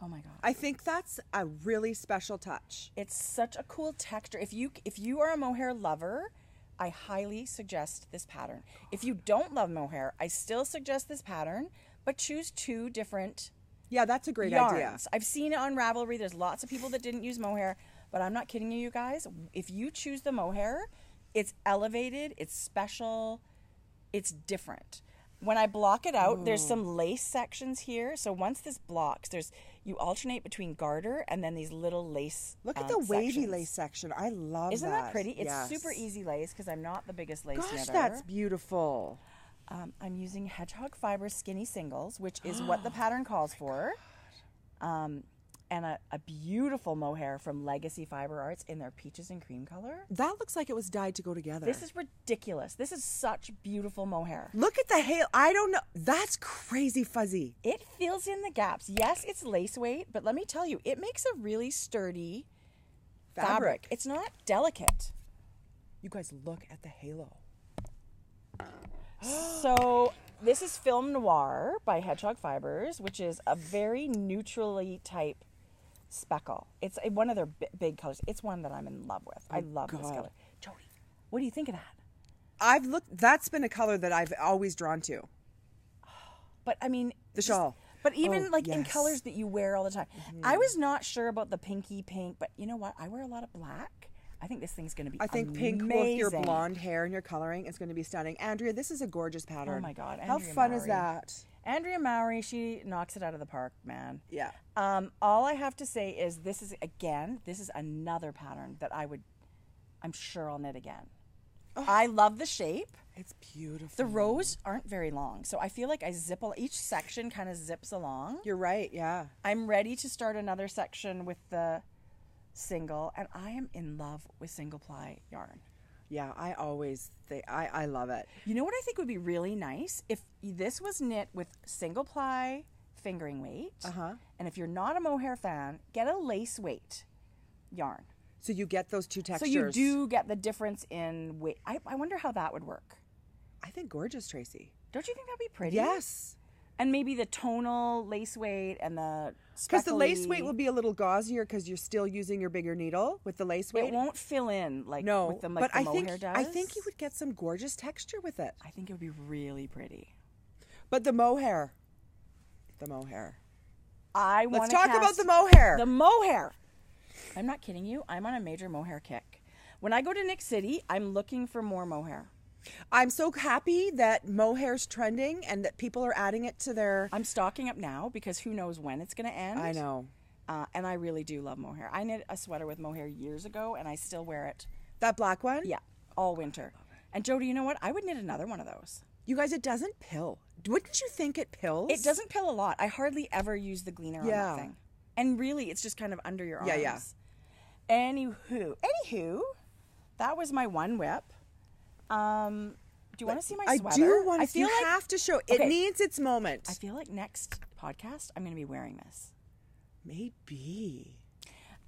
Oh my God. I think that's a really special touch. It's such a cool texture. If you are a mohair lover, I highly suggest this pattern. If you don't love mohair, I still suggest this pattern, but choose 2 different Yeah, that's a great yarns. idea. I've seen it on Ravelry. There's lots of people that didn't use mohair, but I'm not kidding you guys. If you choose the mohair, it's elevated, it's special, it's different. When I block it out, there's some lace sections here. So once this blocks, you alternate between garter and then these little lace Look at the wavy sections. lace section. I love Isn't that pretty? It's Yes. super easy lace because I'm not the biggest lace Gosh, knitter. that's beautiful. I'm using Hedgehog Fiber Skinny Singles, which is what the pattern calls for. And a beautiful mohair from Legacy Fiber Arts in their peaches and cream color. That looks like it was dyed to go together. This is ridiculous. This is such beautiful mohair. Look at the hair. I don't know. That's crazy fuzzy. It fills in the gaps. Yes, it's lace weight, but let me tell you, it makes a really sturdy fabric. It's not delicate. You guys look at the halo. So this is Film Noir by Hedgehog Fibers, which is a very neutrally type speckle. It's one of their big colors. It's one that I'm in love with. I love this color. Jodi, what do you think of that? That's been a color that I've always drawn to. But I mean, The shawl. But even in yes. colors that you wear all the time. I was not sure about the pinky pink, but you know what? I wear a lot of black. I think this thing's going to be I think amazing. pink with your blonde hair and your coloring is going to be stunning. Andrea, this is a gorgeous pattern. Oh my God. How Andrea fun Mowry. is that? Andrea Mowry, she knocks it out of the park, man. Yeah. All I have to say is this is another pattern that I'm sure I'll knit again. Oh. I love the shape. It's beautiful. The rows aren't very long, so I feel like each section kind of zips along. You're right, yeah. I'm ready to start another section with the single, and I am in love with single ply yarn. Yeah, I love it. You know what I think would be really nice? If this was knit with single ply fingering weight, and if you're not a mohair fan, get a lace weight yarn. So you get those 2 textures. So you do get the difference in weight. I wonder how that would work. I think gorgeous, Tracie. Don't you think that'd be pretty? Yes. And maybe the tonal lace weight and the because the lace weight will be a little gauzier because you're still using your bigger needle with the lace weight. It won't fill in with the but the mohair does. I think you would get some gorgeous texture with it. I think it would be really pretty. But the mohair. Let's talk about the mohair. The mohair. I'm not kidding you. I'm on a major mohair kick. When I go to Nick City, I'm looking for more mohair. I'm so happy that mohair's trending and that people are adding it to their... I'm stocking up now because who knows when it's going to end. I know. And I really do love mohair. I knit a sweater with mohair years ago and I still wear it. That black one? Yeah, all winter. And Jodi, you know what? I would knit another one of those. You guys, it doesn't pill. Wouldn't you think it pills? It doesn't pill a lot. I hardly ever use the gleaner on that thing. And really, it's just kind of under your arms. Yeah. Anywho, that was my one whip. Do you want to see my sweater? I do want to see. You have to show. It needs its moment. I feel like next podcast, I'm going to be wearing this. Maybe.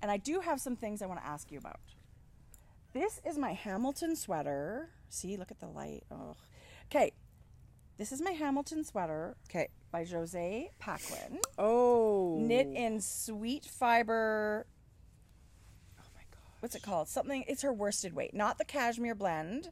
And I do have some things I want to ask you about. This is my Hamilton sweater. See, look at the light. Oh. Okay. This is my Hamilton sweater. Okay. By Jose Paquin. Oh. Knit in sweet fiber. Oh my God. What's it called? It's her worsted weight. Not the cashmere blend.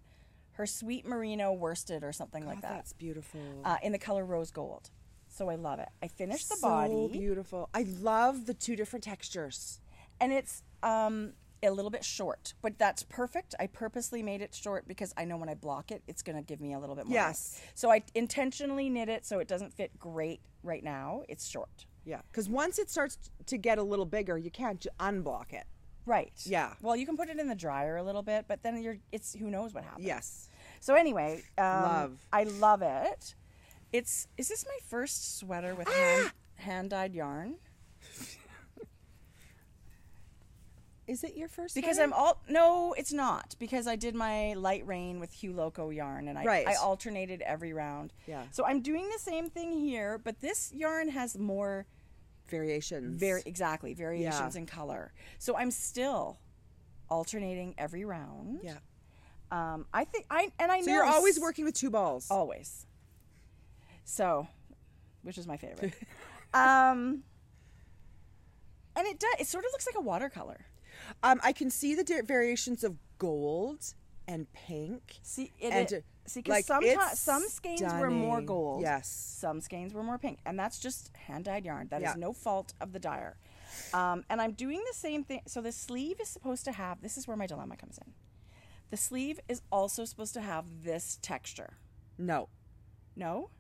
Her sweet merino worsted or something like that. That's beautiful. In the color rose gold. So I love it. I finished the body. So beautiful. I love the 2 different textures. And it's a little bit short, but that's perfect. I purposely made it short because I know when I block it, it's going to give me a little bit more. Yes. So I intentionally knit it so it doesn't fit great right now. It's short. Yeah, because once it starts to get a little bigger, you can't unblock it. Right. Yeah. Well, you can put it in the dryer a little bit, but then who knows what happens. Yes. So anyway, I love it. Is this my first sweater with hand-dyed yarn? Is it your first because sweater? No, it's not, because I did my light rain with Hue Loco yarn, and I alternated every round. Yeah. So I'm doing the same thing here, but this yarn has more variations. Variations in color. So I'm still alternating every round. Yeah. I think I know. So you're always working with 2 balls. Always. So, which is my favorite. And it sort of looks like a watercolor. I can see the variations of gold and pink. See, because some skeins were more gold. Yes. Some skeins were more pink. And that's just hand-dyed yarn. That is no fault of the dyer. And I'm doing the same thing. So the sleeve is supposed to have, this is where my dilemma comes in. The sleeve is also supposed to have this texture. No. No?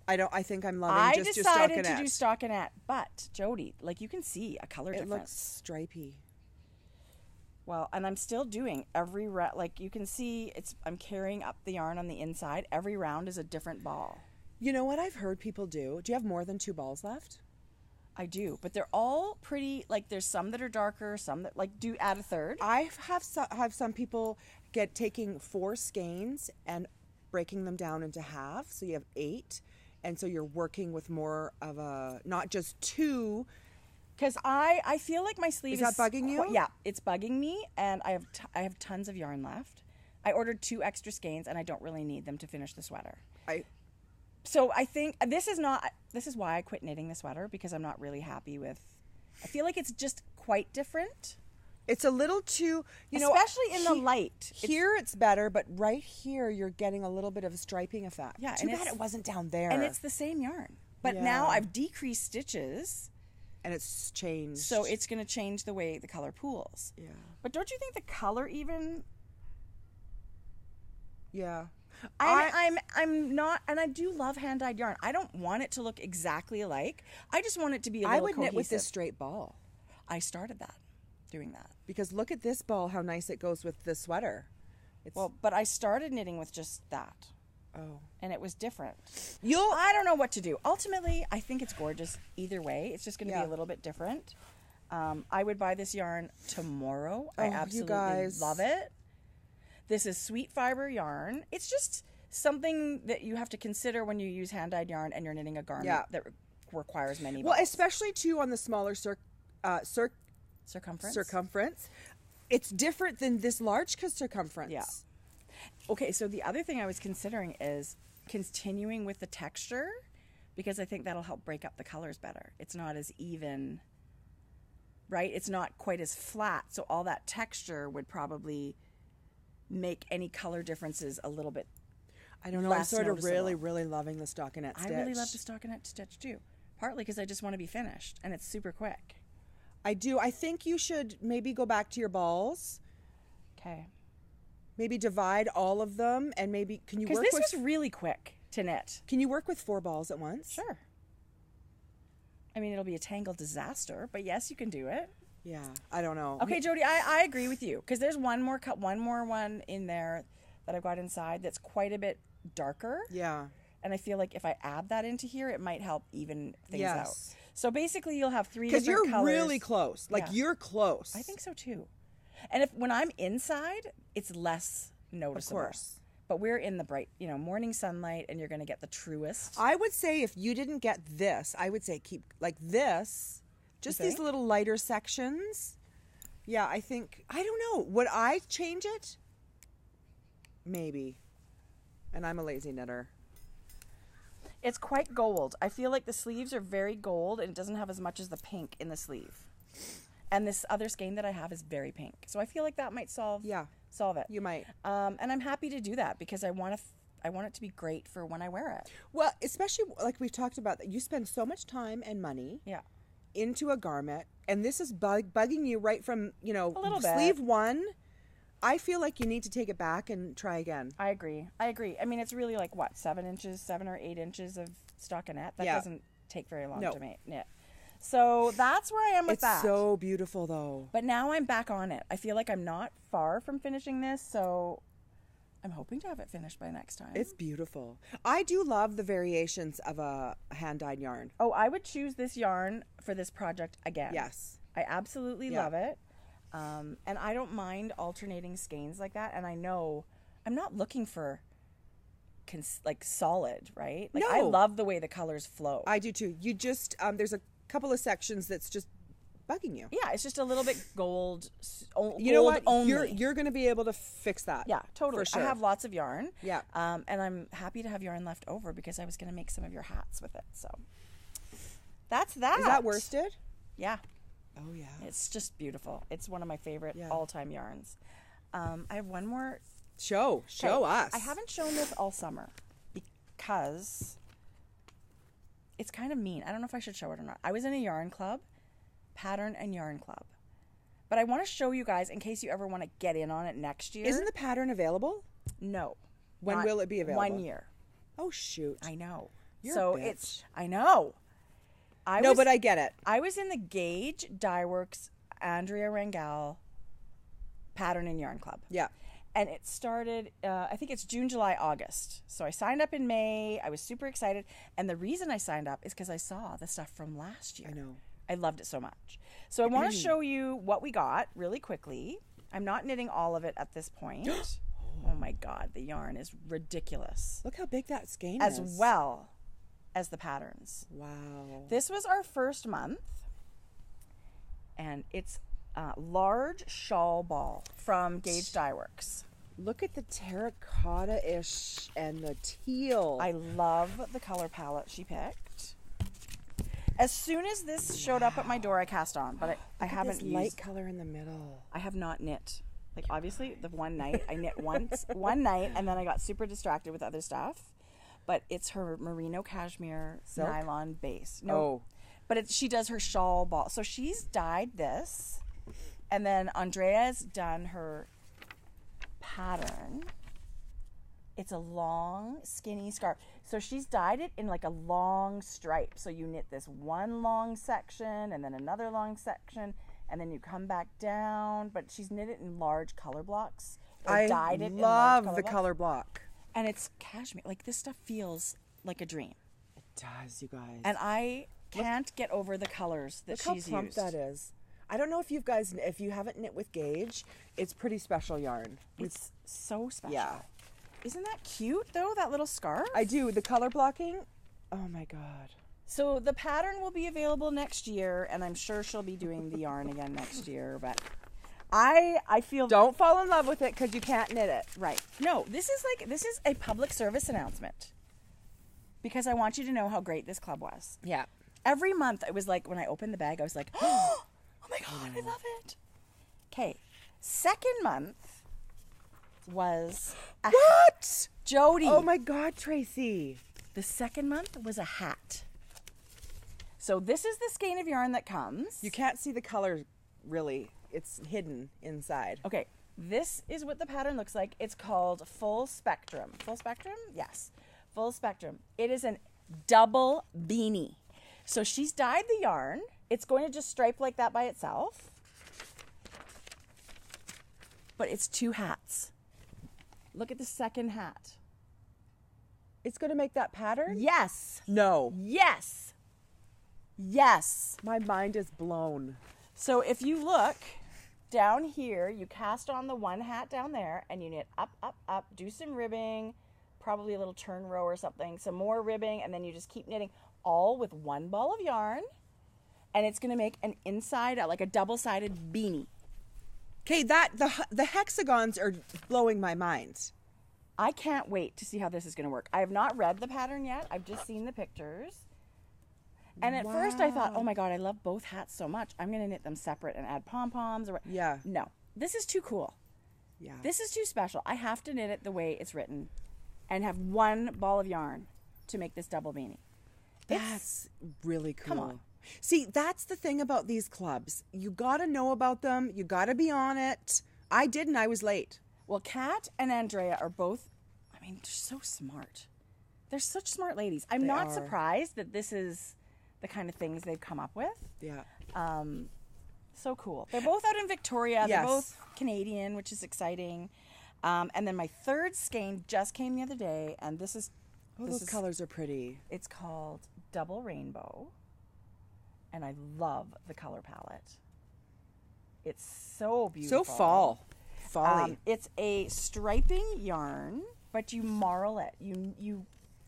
I think I'm loving just your stockinette. I decided to do stockinette, but Jodi, like, you can see a color difference. It looks stripy. Well, and I'm still doing every like you can see I'm carrying up the yarn on the inside. Every round is a different ball. You know what I've heard people do? Do you have more than 2 balls left? I do, but they're all pretty, like, there's some that are darker, some that, like, do add a third. I have some people taking 4 skeins and breaking them down into half, so you have 8. And so you're working with more of a, not just 2. Because I feel like my sleeve is that bugging you? Yeah, it's bugging me, and I have tons of yarn left. I ordered 2 extra skeins, and I don't really need them to finish the sweater. So I think this is why I quit knitting the sweater, because I'm not really happy with. I feel like it's just quite different. It's a little too, especially in the light. Here it's better, but right here you're getting a little bit of a striping effect. Yeah, too bad it wasn't down there. And it's the same yarn, but now I've decreased stitches, and it's changed. So it's going to change the way the color pools. Yeah. But don't you think the color even? Yeah. I'm not, and I do love hand-dyed yarn. I don't want it to look exactly alike. I just want it to be a little cohesive. Knit with this straight ball. I started doing that. Because look at this ball, how nice it goes with the sweater. But I started knitting with just that. Oh. And it was different. I don't know what to do. Ultimately, I think it's gorgeous either way. It's just going to be a little bit different. I would buy this yarn tomorrow. I absolutely love it. This is sweet fiber yarn. It's just something that you have to consider when you use hand-dyed yarn and you're knitting a garment that requires many balls. Well, especially too on the smaller circumference. It's different than this large circumference. Yeah. Okay, so the other thing I was considering is continuing with the texture, because I think that'll help break up the colors better. It's not as even, right? It's not quite as flat, so all that texture would probably make any color differences a little bit. I don't know. I'm sort of really, really loving the stockinette stitch. I really love the stockinette stitch too. Partly because I just want to be finished, and it's super quick. I do. I think you should maybe go back to your balls. Okay. Maybe divide all of them, and maybe can you work with? Because this was really quick to knit. Can you work with 4 balls at once? Sure. I mean, it'll be a tangled disaster, but yes, you can do it. Yeah, I don't know. Okay, Jodi, I agree with you, because there's one more one in there that I've got inside that's quite a bit darker. Yeah. And I feel like if I add that into here, it might help even things out. So basically, you'll have 3 different colors. Because you're really close. Like, you're close. I think so, too. And when I'm inside, it's less noticeable. Of course. But we're in the bright, morning sunlight, and you're going to get the truest. I would say if you didn't get this, I would say keep, like this, just these little lighter sections. Yeah, I think, I don't know. Would I change it? Maybe. And I'm a lazy knitter. It's quite gold. I feel like the sleeves are very gold, and it doesn't have as much as the pink in the sleeve. And this other skein that I have is very pink. So I feel like that might solve it. You might. And I'm happy to do that, because I want it to be great for when I wear it. Well, especially like we've talked about, that you spend so much time and money into a garment, and this is bugging you right from, a little bit. Sleeve 1. I feel like you need to take it back and try again. I agree. I mean, it's really like, 7 or 8 inches of stockinette. That doesn't take very long to knit. So that's where I am with that. It's so beautiful, though. But now I'm back on it. I feel like I'm not far from finishing this, so I'm hoping to have it finished by next time. It's beautiful. I do love the variations of a hand-dyed yarn. Oh, I would choose this yarn for this project again. Yes. I absolutely love it. And I don't mind alternating skeins like that. And I know I'm not looking for like solid, right? Like, No. I love the way the colors flow. I do too. You just, there's a couple of sections that's just bugging you. Yeah, it's just a little bit gold. You know what? Only. You're going to be able to fix that. Yeah, totally. For sure. I have lots of yarn. Yeah. And I'm happy to have yarn left over because I was going to make some of your hats with it. So that's that. Is that worsted? Yeah. Oh, yeah. It's just beautiful. It's one of my favorite all-time yarns. I have one more. Show us. I haven't shown this all summer because it's kind of mean. I don't know if I should show it or not. I was in a yarn club, pattern and yarn club. But I want to show you guys in case you ever want to get in on it next year. Isn't the pattern available? No. When will it be available? 1 year. Oh, shoot. I know. You're so a bitch. it's, I know. But I get it. I was in the Gauge Dye Works Andrea Rangel Pattern and Yarn Club. Yeah. And it started, I think it's June, July, August. So I signed up in May. I was super excited. And the reason I signed up is because I saw the stuff from last year. I know. I loved it so much. So I want to show you what we got really quickly. I'm not knitting all of it at this point. Oh my God, the yarn is ridiculous. Look how big that skein is. is. As well as the patterns. Wow. This was our first month. And it's large shawl ball from Gauge Dye Works. Look at the terracotta-ish and the teal. I love the color palette she picked. As soon as this showed up at my door, I cast on, but I haven't this used light color in the middle. I have not knit. Like, obviously, the one night I knit one night, and then I got super distracted with other stuff. But it's her merino cashmere nylon base. No, but she does her shawl ball. So she's dyed this. And then Andrea's done her pattern. It's a long, skinny scarf. So she's dyed it in like a long stripe. So you knit this one long section and then another long section, and then you come back down. But she's knit it in large color blocks. I dyed it love in the color block. And it's cashmere. Like, this stuff feels like a dream. It does, you guys. And I can't get over the colors that she's used. Look how plump that is. I don't know if if you haven't knit with Gauge, it's pretty special yarn. It's so special. Yeah. Isn't that cute, though, that little scarf? I do. The color blocking, oh my God. So the pattern will be available next year, and I'm sure she'll be doing the yarn again next year, but I feel... Don't fall in love with it because you can't knit it. Right. No, this is a public service announcement because I want you to know how great this club was. Yeah. Every month, it was like, when I opened the bag, I was like, oh my God, I love it. Okay. Second month was what? Jodi. Oh my God, Tracie. The second month was a hat. So this is the skein of yarn that comes. You can't see the color really. It's hidden inside. Okay. This is what the pattern looks like. It's called Full Spectrum. Full Spectrum? Yes. Full Spectrum. It is a double beanie. So she's dyed the yarn. It's going to just stripe like that by itself. But it's two hats. Look at the second hat. It's going to make that pattern? Yes. No. Yes. Yes. My mind is blown. So if you look down here, you cast on the one hat down there and you knit up, up, up, do some ribbing, probably a little turn row or something, some more ribbing, and then you just keep knitting all with one ball of yarn. And it's going to make an inside, like a double-sided beanie. Okay, the hexagons are blowing my mind. I can't wait to see how this is going to work. I have not read the pattern yet. I've just seen the pictures. And at first I thought, oh my God, I love both hats so much. I'm going to knit them separate and add pom-poms. Yeah. No, this is too cool. Yeah. This is too special. I have to knit it the way it's written and have one ball of yarn to make this double beanie. That's really cool. Come on. See, that's the thing about these clubs. You got to know about them. You got to be on it. I didn't. I was late. Well, Kat and Andrea are both, I mean, they're so smart. They're such smart ladies. I'm not surprised that this is the kind of things they've come up with. Yeah. So cool. They're both out in Victoria. Yes. They're both Canadian, which is exciting. And then my third skein just came the other day, and this is... Those colors are pretty. It's called Double Rainbow, and I love the color palette. It's so beautiful. So fall-y. It's a striping yarn, but you marl it. You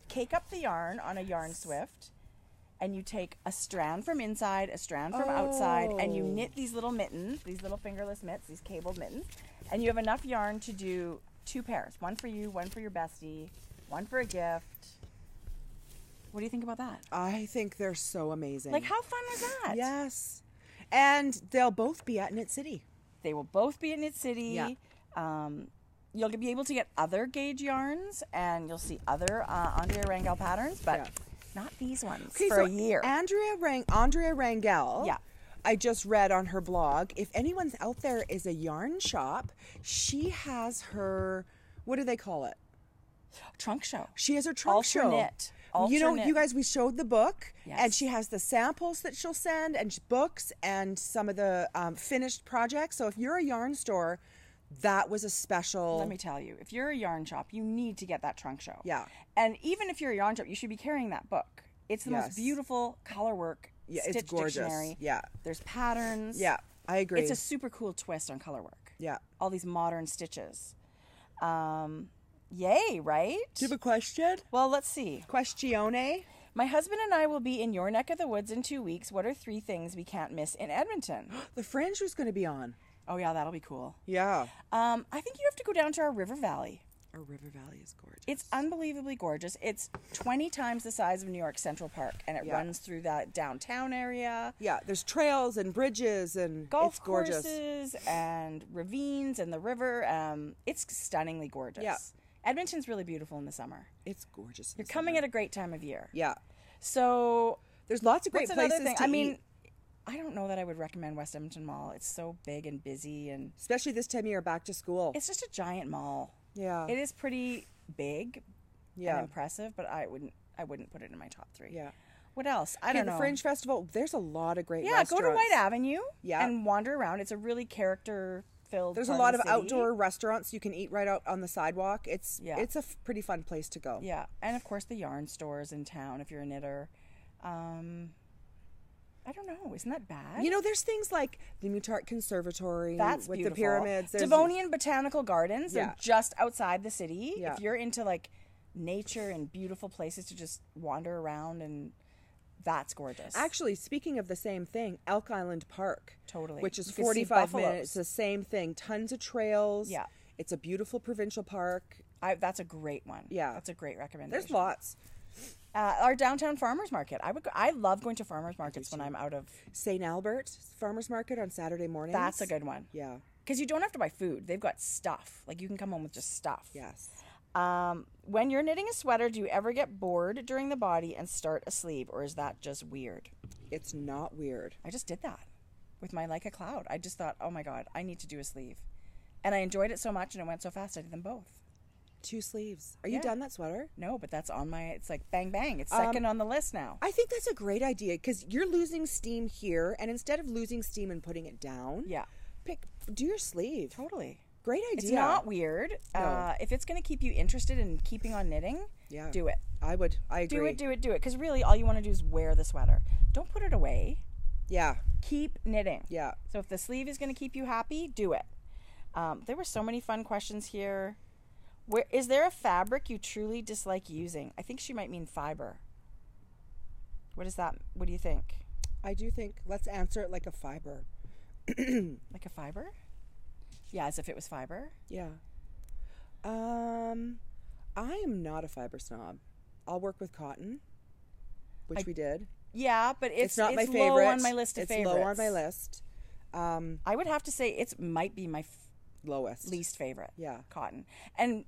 cake up the yarn on a yarn swift, and you take a strand from inside, a strand from outside, and you knit these little mittens, these little fingerless mitts, these cabled mittens, and you have enough yarn to do 2 pairs. One for you, one for your bestie, one for a gift. What do you think about that? I think they're so amazing. Like, how fun was that? Yes. And they'll both be at Knit City. They will both be at Knit City. Yeah. You'll be able to get other gauge yarns, and you'll see other Andrea Rangel patterns, but not these ones for a year. Andrea Rangel, I just read on her blog, if anyone's out there is a yarn shop, she has her, what do they call it? Trunk show. She has her trunk show. You know, you guys, we showed the book, and she has the samples that she'll send, and books, and some of the finished projects. So if you're a yarn store, that was a special. Let me tell you, if you're a yarn shop, you need to get that trunk show. Yeah. And even if you're a yarn shop, you should be carrying that book. It's the most beautiful color work stitch it's gorgeous. dictionary. Yeah. The's patterns. Yeah, I agree. It's a super cool twist on color work. Yeah. All these modern stitches. Yay, right? Do you have a question? Well, let's see. Questione. My husband and I will be in your neck of the woods in 2 weeks. What are 3 things we can't miss in Edmonton? The Fringe was going to be on. Oh, yeah, that'll be cool. Yeah. I think you have to go down to our river valley. Our river valley is gorgeous. It's unbelievably gorgeous. It's 20 times the size of New York Central Park, and it runs through that downtown area. Yeah, there's trails and bridges, and golf it's gorgeous. courses and ravines and the river. It's stunningly gorgeous. Yeah. Edmonton's really beautiful in the summer. It's gorgeous. You're coming at a great time of year. Yeah. So there's lots of great places to I mean, eat. I don't know that I would recommend West Edmonton Mall. It's so big and busy, and especially this time of year, back to school. It's just a giant mall. Yeah. It is pretty big and impressive, but I wouldn't put it in my top 3. Yeah. What else? I don't know. The Fringe Festival, there's a lot of great restaurants. Yeah, go to White Avenue and wander around. It's a really character-filled There's a lot of outdoor restaurants you can eat right out on the sidewalk. It's a pretty fun place to go. Yeah, and of course the yarn stores in town if you're a knitter. I don't know. Isn't that bad? You know, there's things like the Mutart Conservatory with beautiful. the pyramids. Devonian Botanical Gardens. They're just outside the city. Yeah. If you're into like nature and beautiful places to just wander around, and that's gorgeous. Actually, speaking of the same thing, Elk Island Park. Totally. Which is 45 minutes. It's the same thing. Tons of trails. Yeah. It's a beautiful provincial park. That's a great one. Yeah. That's a great recommendation. There's lots. Our downtown farmers market. I love going to farmers markets when I'm out of St. Albert farmers market on Saturday mornings. That's a good one. Yeah. Because you don't have to buy food. They've got stuff. Like you can come home with just stuff. Yes. When you're knitting a sweater, do you ever get bored during the body and start a sleeve, or is that just weird? It's not weird. I just did that with my Like a Cloud. I just thought, oh my God, I need to do a sleeve. And I enjoyed it so much and it went so fast, I did them both. 2 sleeves. Are you done that sweater? No, but that's on my, it's like bang, bang. It's second on the list now. I think that's a great idea because you're losing steam here, and instead of losing steam and putting it down, do your sleeve. Totally. Great idea. It's not weird. No. If it's going to keep you interested in keeping on knitting, do it. I agree. Do it. Because really all you want to do is wear the sweater. Don't put it away. Yeah. Keep knitting. Yeah. So if the sleeve is going to keep you happy, do it. There were so many fun questions here. Is there a fabric you truly dislike using? I think she might mean fiber. What is that? What do you think? I do think, let's answer it like a fiber. Like a fiber? Yeah, as if it was fiber? Yeah. I am not a fiber snob. I'll work with cotton, which we did. Yeah, but it's not my favorite. Low on my list of favorites. It's low on my list. I would have to say it might be my lowest least favorite. Yeah. Cotton. And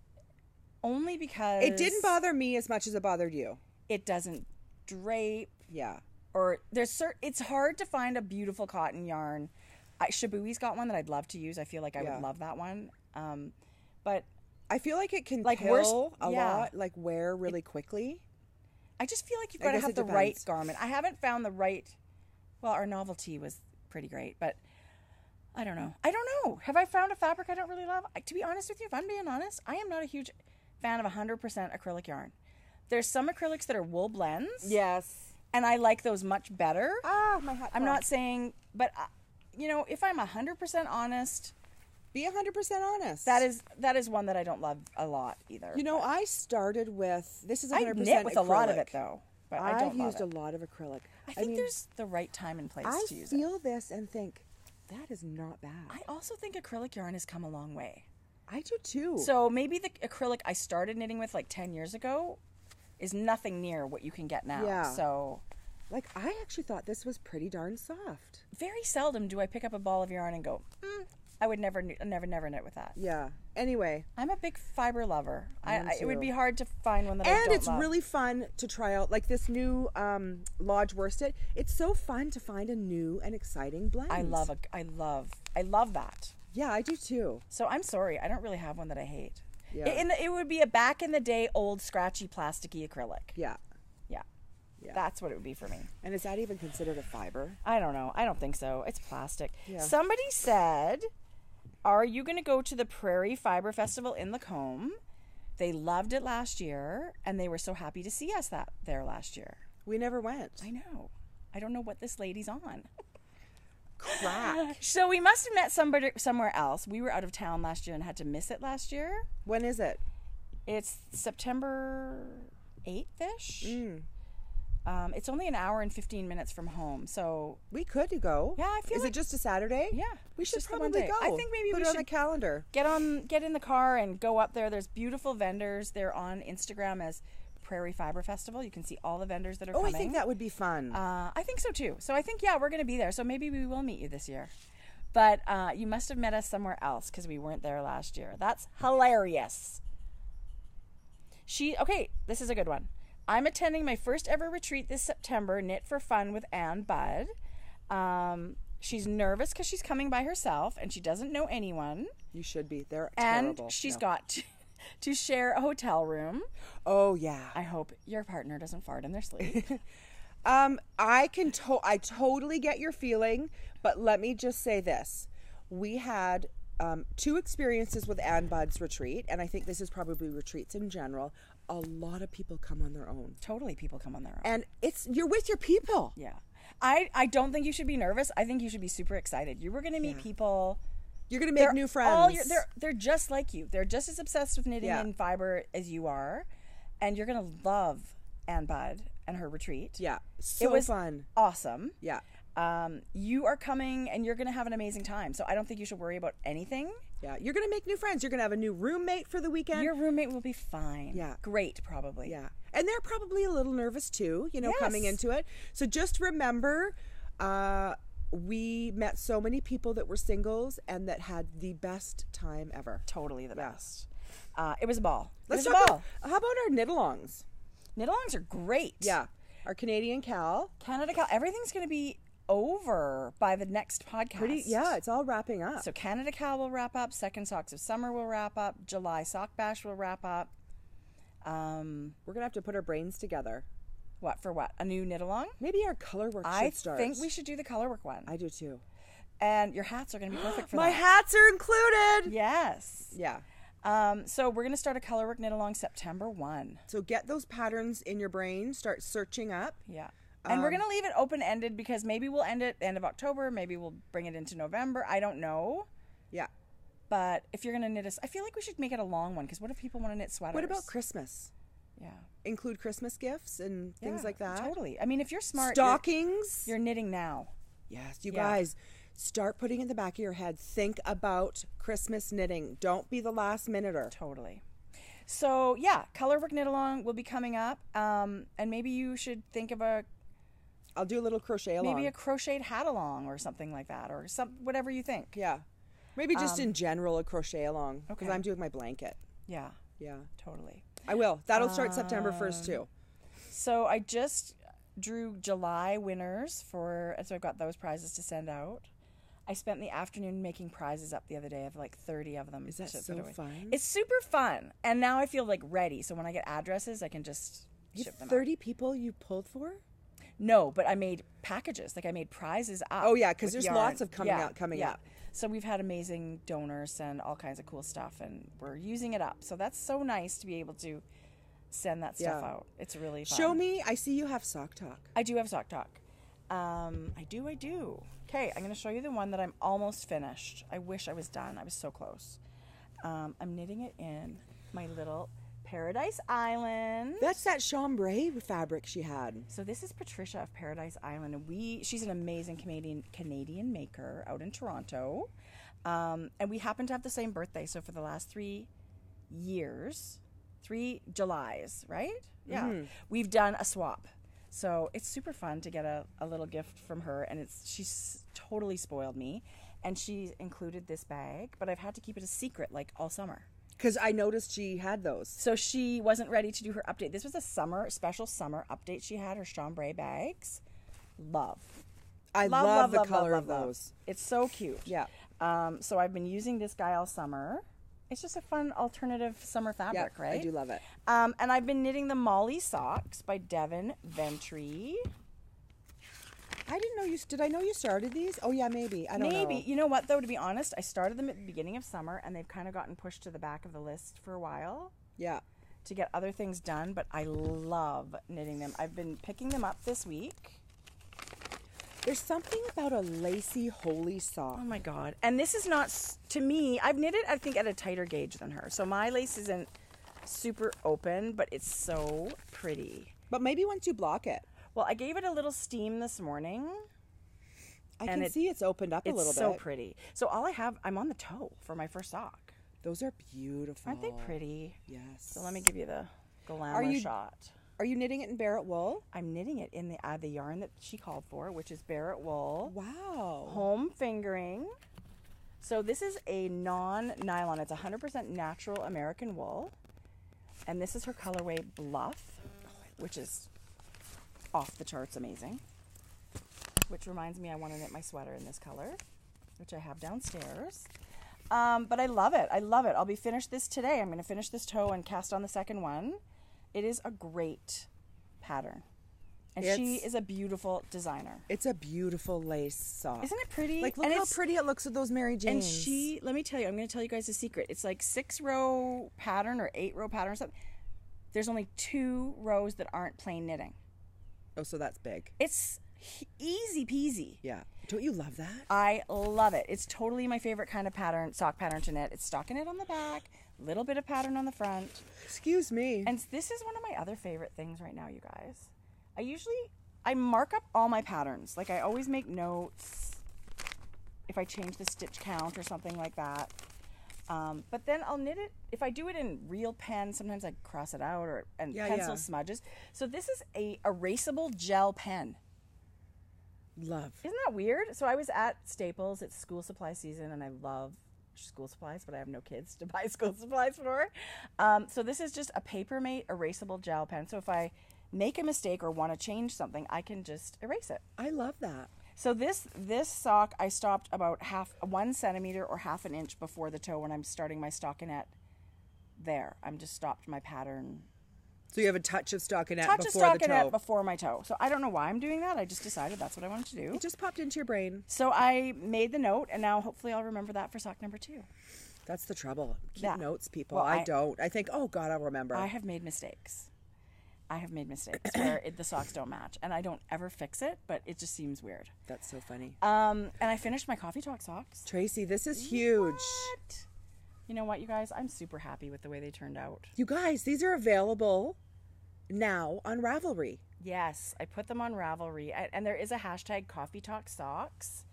only because it didn't bother me as much as it bothered you. It doesn't drape. Yeah. Or it's hard to find a beautiful cotton yarn. Shabui's got one that I'd love to use. I feel like I would love that one. But I feel like it can like pill a lot, like wear really quickly. I just feel like you've got to have the right garment. I haven't found the right. Well, our novelty was pretty great, but I don't know. Have I found a fabric I don't really love? To be honest with you, if I'm being honest, I am not a huge fan of 100% acrylic yarn. There's some acrylics that are wool blends. Yes. And I like those much better. My hat. I'm not saying, but you know, if I'm 100% honest, be 100% honest. that is one that I don't love a lot either. You know, I started with, this is 100% I knit with acrylic. a lot of it though, but I don't I've love used it. a lot of acrylic. I think there's the right time and place to use it. I feel this and think, that is not bad. I also think acrylic yarn has come a long way. I do too. So maybe the acrylic I started knitting with like 10 years ago is nothing near what you can get now. Yeah. So, like, I actually thought this was pretty darn soft. very seldom do I pick up a ball of yarn and go, I would never knit with that. Yeah. Anyway. I'm a big fiber lover. It would too. be hard to find one that I don't love. And it's really fun to try out, like this new Lodge worsted. It's so fun to find a new and exciting blend. I love that. Yeah, I do too. So I'm sorry, I don't really have one that I hate. Yeah. It would be a back in the day old scratchy plasticky acrylic. Yeah. Yeah. That's what it would be for me. And is that even considered a fiber? I don't know. I don't think so. It's plastic. Yeah. Somebody said, are you going to go to the Prairie Fiber Festival in Lacombe? They loved it last year, and they were so happy to see us there last year. We never went. I know. I don't know what this lady's on. Crack. So we must have met somebody somewhere else. We were out of town last year and had to miss it last year. When is it? It's September 8th-ish. It's only an hour and 15 minutes from home, so we could go. Yeah, I feel Is it just a Saturday? Yeah, we should just the one probably day. go. I think maybe put we it on should the calendar. Get in the car and go up there. There's beautiful vendors. They're on Instagram as Prairie Fiber Festival. You can see all the vendors that are coming. I think that would be fun. I think so too. So I think we're going to be there. So maybe we will meet you this year. But you must have met us somewhere else because we weren't there last year. That's hilarious. Okay, this is a good one. I'm attending my first ever retreat this September, Knit for Fun with Ann Budd. She's nervous because she's coming by herself and she doesn't know anyone. You should be. They're and terrible. She's got to share a hotel room. Oh, yeah. I hope your partner doesn't fart in their sleep. I totally get your feeling, but let me just say this. We had 2 experiences with Ann Budd's retreat, and I think this is probably retreats in general. A lot of people come on their own. Totally, people come on their own. And you're with your people. Yeah. I don't think you should be nervous. I think you should be super excited. You were going to meet people. You're going to make new friends. They're just like you. They're just as obsessed with knitting and fiber as you are. And you're going to love Ann Budd and her retreat. Yeah. It was fun. Awesome. Yeah. You are coming and you're going to have an amazing time. So I don't think you should worry about anything. Yeah. You're going to make new friends. You're going to have a new roommate for the weekend. Your roommate will be fine. Yeah. Great, probably. Yeah. And they're probably a little nervous too, coming into it. So just remember, we met so many people that were singles and that had the best time ever. Totally the best. It was a ball. How about our knit-alongs? Knit-alongs are great. Yeah. Our Canada Cal. Everything's going to be over by the next podcast. It's all wrapping up. So Canada Cal will wrap up. Second Socks of Summer will wrap up. July Sock Bash will wrap up. We're going to have to put our brains together. What? For what? A new knit-along? Maybe our color work should start. I think we should do the color work one. I do too. And your hats are going to be perfect for that. My hats are included! Yes. Yeah. So we're going to start a color work knit-along September 1. So get those patterns in your brain. Start searching up. Yeah. And we're going to leave it open-ended because maybe we'll end it at the end of October. Maybe we'll bring it into November. I don't know. Yeah. But if you're going to knit I feel like we should make it a long one because what if people want to knit sweaters? What about Christmas? Yeah. Include Christmas gifts and things like that. Totally. I mean, if you're smart. Stockings. You're knitting now. Yes. You guys, start putting in the back of your head. Think about Christmas knitting. Don't be the last minuter. Totally. So, color work knit-along will be coming up. And maybe you should think of I'll do a little crochet along. Maybe a crocheted hat along or something like that, or whatever you think. Yeah. Maybe just in general a crochet along because okay. I'm doing my blanket. Yeah. Yeah. Totally. I will. That'll start September 1st too. So I just drew July winners so I've got those prizes to send out. I spent the afternoon making prizes up the other day. I have like 30 of them. Is that so fun? It's super fun. And now I feel like ready. So when I get addresses, I can just ship them 30 people you pulled for? No, but I made packages. Like I made prizes up. Oh yeah, because there's yarn. lots of coming up. So we've had amazing donors send all kinds of cool stuff, and we're using it up. So that's so nice to be able to send that stuff out. It's really fun. Show me. I see you have Sock Talk. I do have Sock Talk. I do. Okay, I'm going to show you the one that I'm almost finished. I wish I was done. I was so close. I'm knitting it in my little Paradise Island. That's that chambray fabric she had. So this is Patricia of Paradise Island, and she's an amazing Canadian maker out in Toronto. And we happen to have the same birthday, so for the last 3 years, 3 Julys, right? Yeah. We've done a swap. So it's super fun to get a little gift from her, and she's totally spoiled me. And she included this bag, but I've had to keep it a secret like all summer. Because I noticed she had those. So she wasn't ready to do her update. This was a special summer update she had, her chambray bags. Love. I love the color of those. It's so cute. Yeah. So I've been using this guy all summer. It's just a fun alternative summer fabric, right? I do love it. And I've been knitting the Molly socks by Devon Ventry. I didn't know you... Did I know you started these? Oh, yeah, maybe. I don't know. Maybe. You know what, though, to be honest, I started them at the beginning of summer, and they've kind of gotten pushed to the back of the list for a while. Yeah. To get other things done, but I love knitting them. I've been picking them up this week. There's something about a lacy, holy sock. Oh, my God. And this is not... To me, I've knitted, I think, at a tighter gauge than her. So my lace isn't super open, but it's so pretty. But maybe once you block it. Well, I gave it a little steam this morning. I can see it's opened up a little bit. It's so pretty. So all I have, I'm on the toe for my first sock. Those are beautiful. Aren't they pretty? Yes. So let me give you the glamour shot. Are you knitting it in Barrett wool? I'm knitting it in the yarn that she called for, which is Barrett wool. Wow. Home fingering. So this is a non-nylon. It's 100% natural American wool. And this is her colorway Bluff, which is off the charts amazing. Which reminds me I want to knit my sweater in this color, which I have downstairs. But I love it. I love it. I'll be finished this today. I'm going to finish this toe and cast on the second one. It is a great pattern. And she is a beautiful designer. It's a beautiful lace sock. Isn't it pretty? Like, look how pretty it looks with those Mary Janes. And let me tell you, I'm going to tell you guys a secret. It's like 6-row pattern or 8-row pattern or something. There's only 2 rows that aren't plain knitting. Oh, so that's big. It's easy peasy. Yeah. Don't you love that? I love it. It's totally my favorite kind of sock pattern to knit. It's stockinette on the back, little bit of pattern on the front. Excuse me. And this is one of my other favorite things right now, you guys. I mark up all my patterns. Like, I always make notes if I change the stitch count or something like that. But then I'll knit it. If I do it in real pen, sometimes I cross it out and pencil smudges. So this is a erasable gel pen. Love. Isn't that weird? So I was at Staples. It's school supply season, and I love school supplies, but I have no kids to buy school supplies for. So this is just a Papermate erasable gel pen. So if I make a mistake or want to change something, I can just erase it. I love that. So this sock, I stopped about 1 centimeter or half an inch before the toe when I'm starting my stockinette there. I'm just stopped my pattern. So you have a touch of stockinette before my toe. So I don't know why I'm doing that. I just decided that's what I wanted to do. It just popped into your brain. So I made the note, and now hopefully I'll remember that for sock number 2. That's the trouble. Keep notes, people. Well, I don't. I think, oh, God, I'll remember. I have made mistakes. Where the socks don't match, and I don't ever fix it, but it just seems weird. That's so funny. And I finished my Coffee Talk socks. Tracy, this is huge. What? You know what, you guys? I'm super happy with the way they turned out. You guys, these are available now on Ravelry. Yes, I put them on Ravelry, and there is a hashtag Coffee Talk Socks.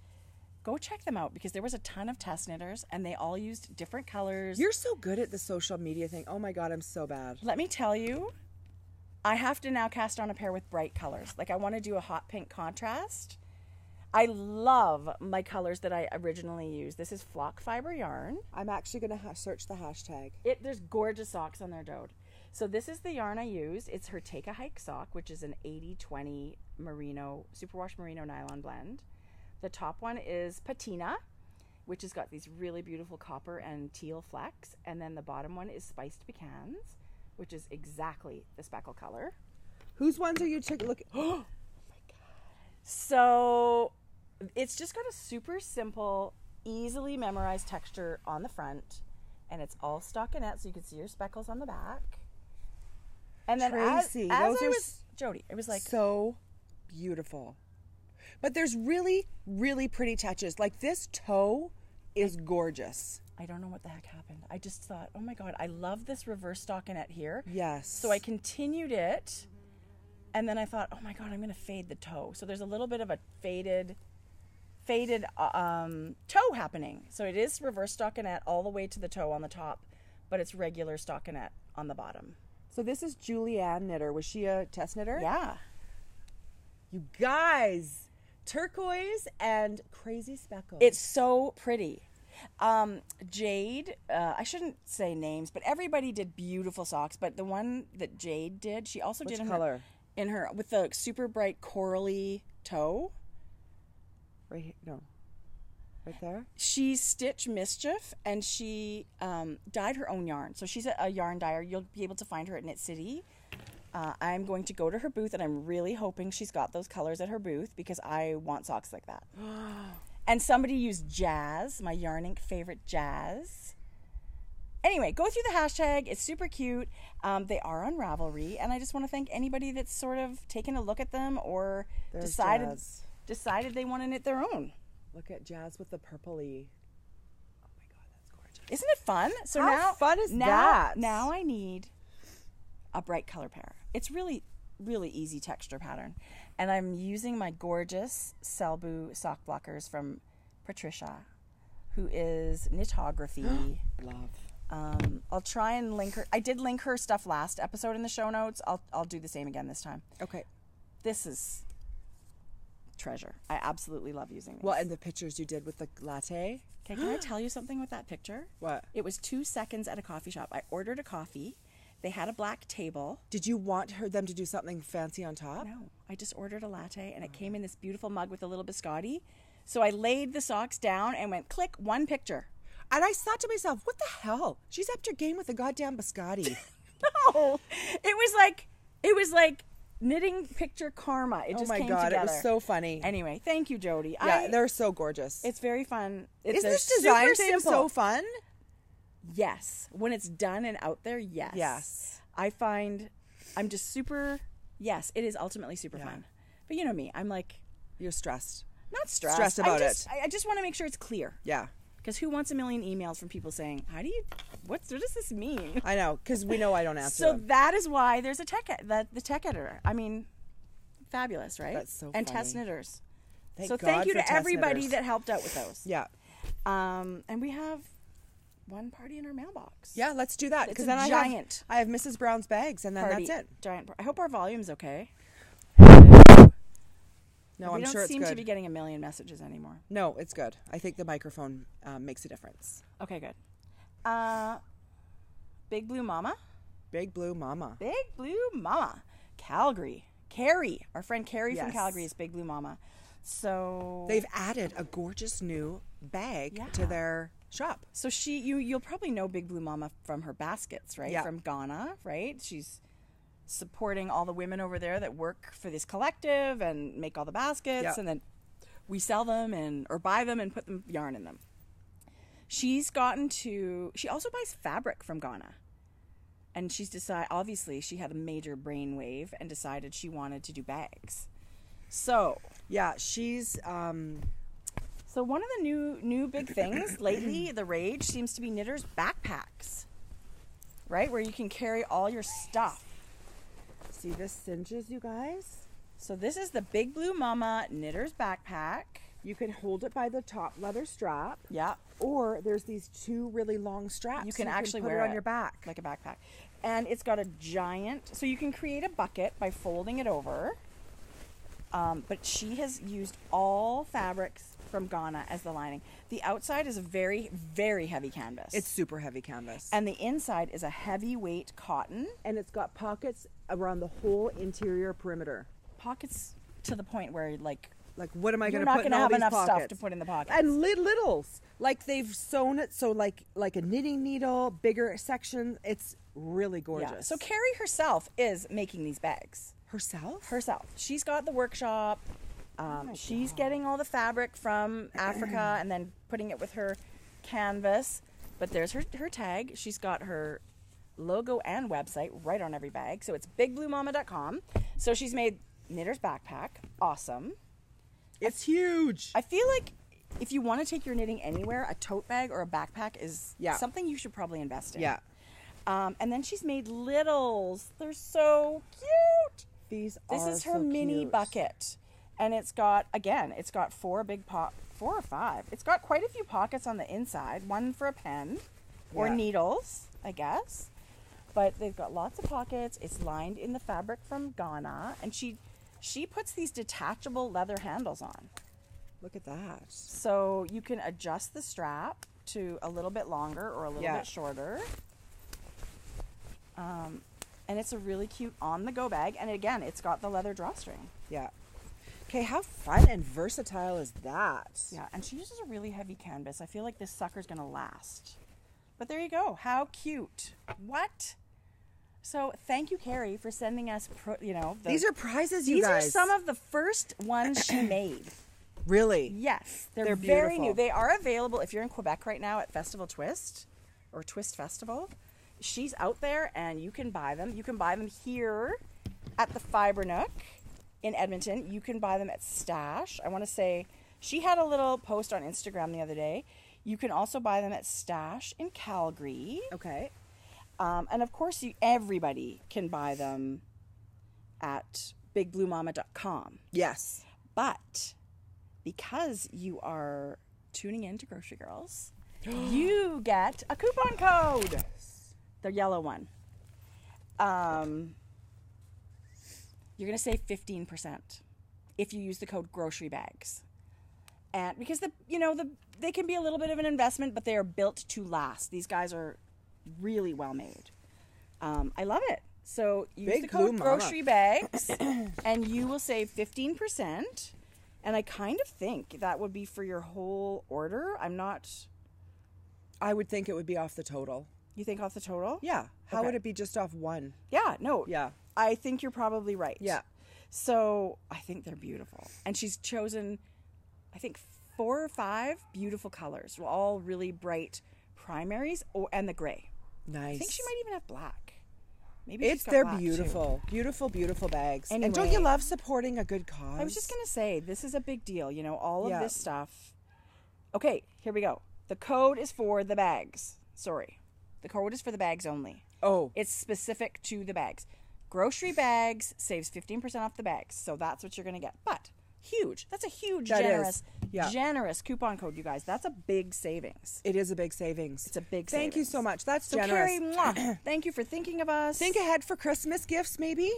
Go check them out, because there was a ton of test knitters, and they all used different colors. You're so good at the social media thing. Oh my God, I'm so bad. Let me tell you, I have to now cast on a pair with bright colors. Like, I want to do a hot pink contrast. I love my colors that I originally used. This is flock fiber yarn. I'm actually going to search the hashtag. There's gorgeous socks on there, Dode. So this is the yarn I used. It's her Take a Hike sock, which is an 80-20 merino, superwash merino nylon blend. The top one is Patina, which has got these really beautiful copper and teal flecks. And then the bottom one is Spiced Pecans, which is exactly the speckle color. Whose ones are you taking? Look. Oh my God. So it's just got a super simple, easily memorized texture on the front, and it's all stockinette, so you can see your speckles on the back. And then Tracy, Jodi, it was like so beautiful. But there's really, really pretty touches. Like this toe is gorgeous. I don't know what the heck happened. I just thought, oh my God, I love this reverse stockinette here. Yes. So I continued it, and then I thought, oh my God, I'm going to fade the toe. So there's a little bit of a faded toe happening. So it is reverse stockinette all the way to the toe on the top, but it's regular stockinette on the bottom. So this is Julianne Knitter. Was she a test knitter? Yeah. You guys, turquoise and crazy speckles. It's so pretty. Jade, I shouldn't say names, but everybody did beautiful socks. But the one that Jade did, she also did in her with the super bright corally toe. Right here, no, right there. She stitched Mischief, and she dyed her own yarn. So she's a yarn dyer. You'll be able to find her at Knit City. I'm going to go to her booth, and I'm really hoping she's got those colors at her booth because I want socks like that. And somebody used Jazz, my Yarn Ink favorite Jazz. Anyway, go through the hashtag. It's super cute. They are on Ravelry, and I just want to thank anybody that's sort of taken a look at them or decided they want to knit their own. Look at Jazz with the purpley. Oh my God, that's gorgeous. Isn't it fun? So How fun is that? Now I need a bright color pair. It's really, really easy texture pattern. And I'm using my gorgeous Selbu sock blockers from Patricia, who is Knitography. Love. I'll try and link her. I did link her stuff last episode in the show notes. I'll do the same again this time. Okay. This is treasure. I absolutely love using these. Well, and the pictures you did with the latte. Okay, can I tell you something with that picture? What? It was 2 seconds at a coffee shop. I ordered a coffee. They had a black table. Did you want them to do something fancy on top? No, I just ordered a latte, and it came in this beautiful mug with a little biscotti. So I laid the socks down and went, click, one picture. And I thought to myself, what the hell? She's upped her game with a goddamn biscotti. No, it was like knitting picture karma. It just came together. Oh my God, it was so funny. Anyway, thank you, Jodi. Yeah, they're so gorgeous. It's very fun. Isn't this design seem so fun? Yes. When it's done and out there, yes. Yes. I find I'm just super, yes, it is ultimately super fun. But you know me, I'm like... You're stressed. Not stressed. Stressed about it. I just want to make sure it's clear. Yeah. Because who wants a million emails from people saying, what does this mean? I know, because we know I don't answer So them. that is why there's the tech editor. I mean, fabulous, right? That's so and funny. test knitters. Thank Thank you for to everybody knitters. that helped out with those. Yeah. And we have one party in our mailbox. Yeah, let's do that. Because then I have Mrs. Brown's bags, and then party. that's it. Giant. I hope our volume's okay. No, I'm sure it's good. We don't seem to be getting a million messages anymore. No, it's good. I think the microphone makes a difference. Okay, good. Big Blue Mama. Big Blue Mama. Big Blue Mama. Calgary. Carrie. Our friend Carrie from Yes. Calgary is Big Blue Mama. So They've added a gorgeous new bag to their shop. So you'll probably know Big Blue Mama from her baskets, right? Yeah. From Ghana, right? She's supporting all the women over there that work for this collective and make all the baskets, and then we sell them or buy them and put them yarn in them. She also buys fabric from Ghana. And obviously she had a major brainwave and decided she wanted to do bags. So, yeah, she's so one of the new big things lately, the rage seems to be knitters' backpacks. Right? Where you can carry all your stuff. See, this cinches, you guys. So this is the Big Blue Mama knitter's backpack. You can hold it by the top leather strap. Yeah. Or there's these 2 really long straps. You can actually put wear it on your back. like a backpack. And it's got a giant, so you can create a bucket by folding it over. But she has used all fabrics from Ghana as the lining. The outside is a very, very heavy canvas. It's super heavy canvas. And the inside is a heavyweight cotton. And it's got pockets around the whole interior perimeter. Pockets to the point where like what am I going you're to not put in going to all have these enough pockets? stuff to put in the pockets. And littles. Like they've sewn it so like a knitting needle, bigger section. It's really gorgeous. Yeah. So Carrie herself is making these bags. Herself? She's got the workshop. She's getting all the fabric from Africa and then putting it with her canvas. But there's her tag. She's got her logo and website right on every bag. So it's bigbluemama.com. So she's made knitter's backpack. Awesome. It's huge. I feel like if you want to take your knitting anywhere, a tote bag or a backpack is something you should probably invest in. Yeah. And then she's made littles. They're so cute. This is her mini bucket. And it's got 4 or 5. It's got quite a few pockets on the inside. One for a pen or needles, I guess. But they've got lots of pockets. It's lined in the fabric from Ghana. And she puts these detachable leather handles on. Look at that. So you can adjust the strap to a little bit longer or a little bit shorter. And it's a really cute on-the-go bag. And again, it's got the leather drawstring. Yeah. Okay, how fun and versatile is that? Yeah, and she uses a really heavy canvas. I feel like this sucker's going to last. But there you go. How cute. What? So thank you, Carrie, for sending us, these are prizes, you guys. These are some of the first ones she made. Really? Yes. They're very new. They are available if you're in Quebec right now at Festival Twist or Twist Festival. She's out there and you can buy them. You can buy them here at the Fiber Nook in Edmonton. You can buy them at Stash. I want to say she had a little post on Instagram the other day. You can also buy them at Stash in Calgary. Okay. And of course, everybody can buy them at bigbluemama.com. Yes. But because you are tuning in to Grocery Girls, you get a coupon code. The yellow one. You're going to save 15% if you use the code grocery bags. And because they can be a little bit of an investment, but they are built to last. These guys are really well made. I love it. So use the code grocery bags and you will save 15%. And I kind of think that would be for your whole order. I would think it would be off the total. You think off the total? Yeah. How would it be just off one? Yeah, no. Yeah. I think you're probably right. Yeah. So I think they're beautiful. And she's chosen, I think, 4 or 5 beautiful colors. All really bright primaries and the gray. Nice. I think she might even have black. Maybe they're beautiful. Too. Beautiful, beautiful bags. Anyway, and don't you love supporting a good cause? I was just going to say, this is a big deal. All of this stuff. Okay, here we go. The code is for the bags. Sorry. The code is for the bags only. Oh. It's specific to the bags. Grocery bags saves 15% off the bags. So that's what you're going to get. But huge. That's a huge, generous coupon code, you guys. That's a big savings. It is a big savings. It's a big savings. Thank you so much. That's so generous. Carrie, thank you for thinking of us. Think ahead for Christmas gifts, maybe?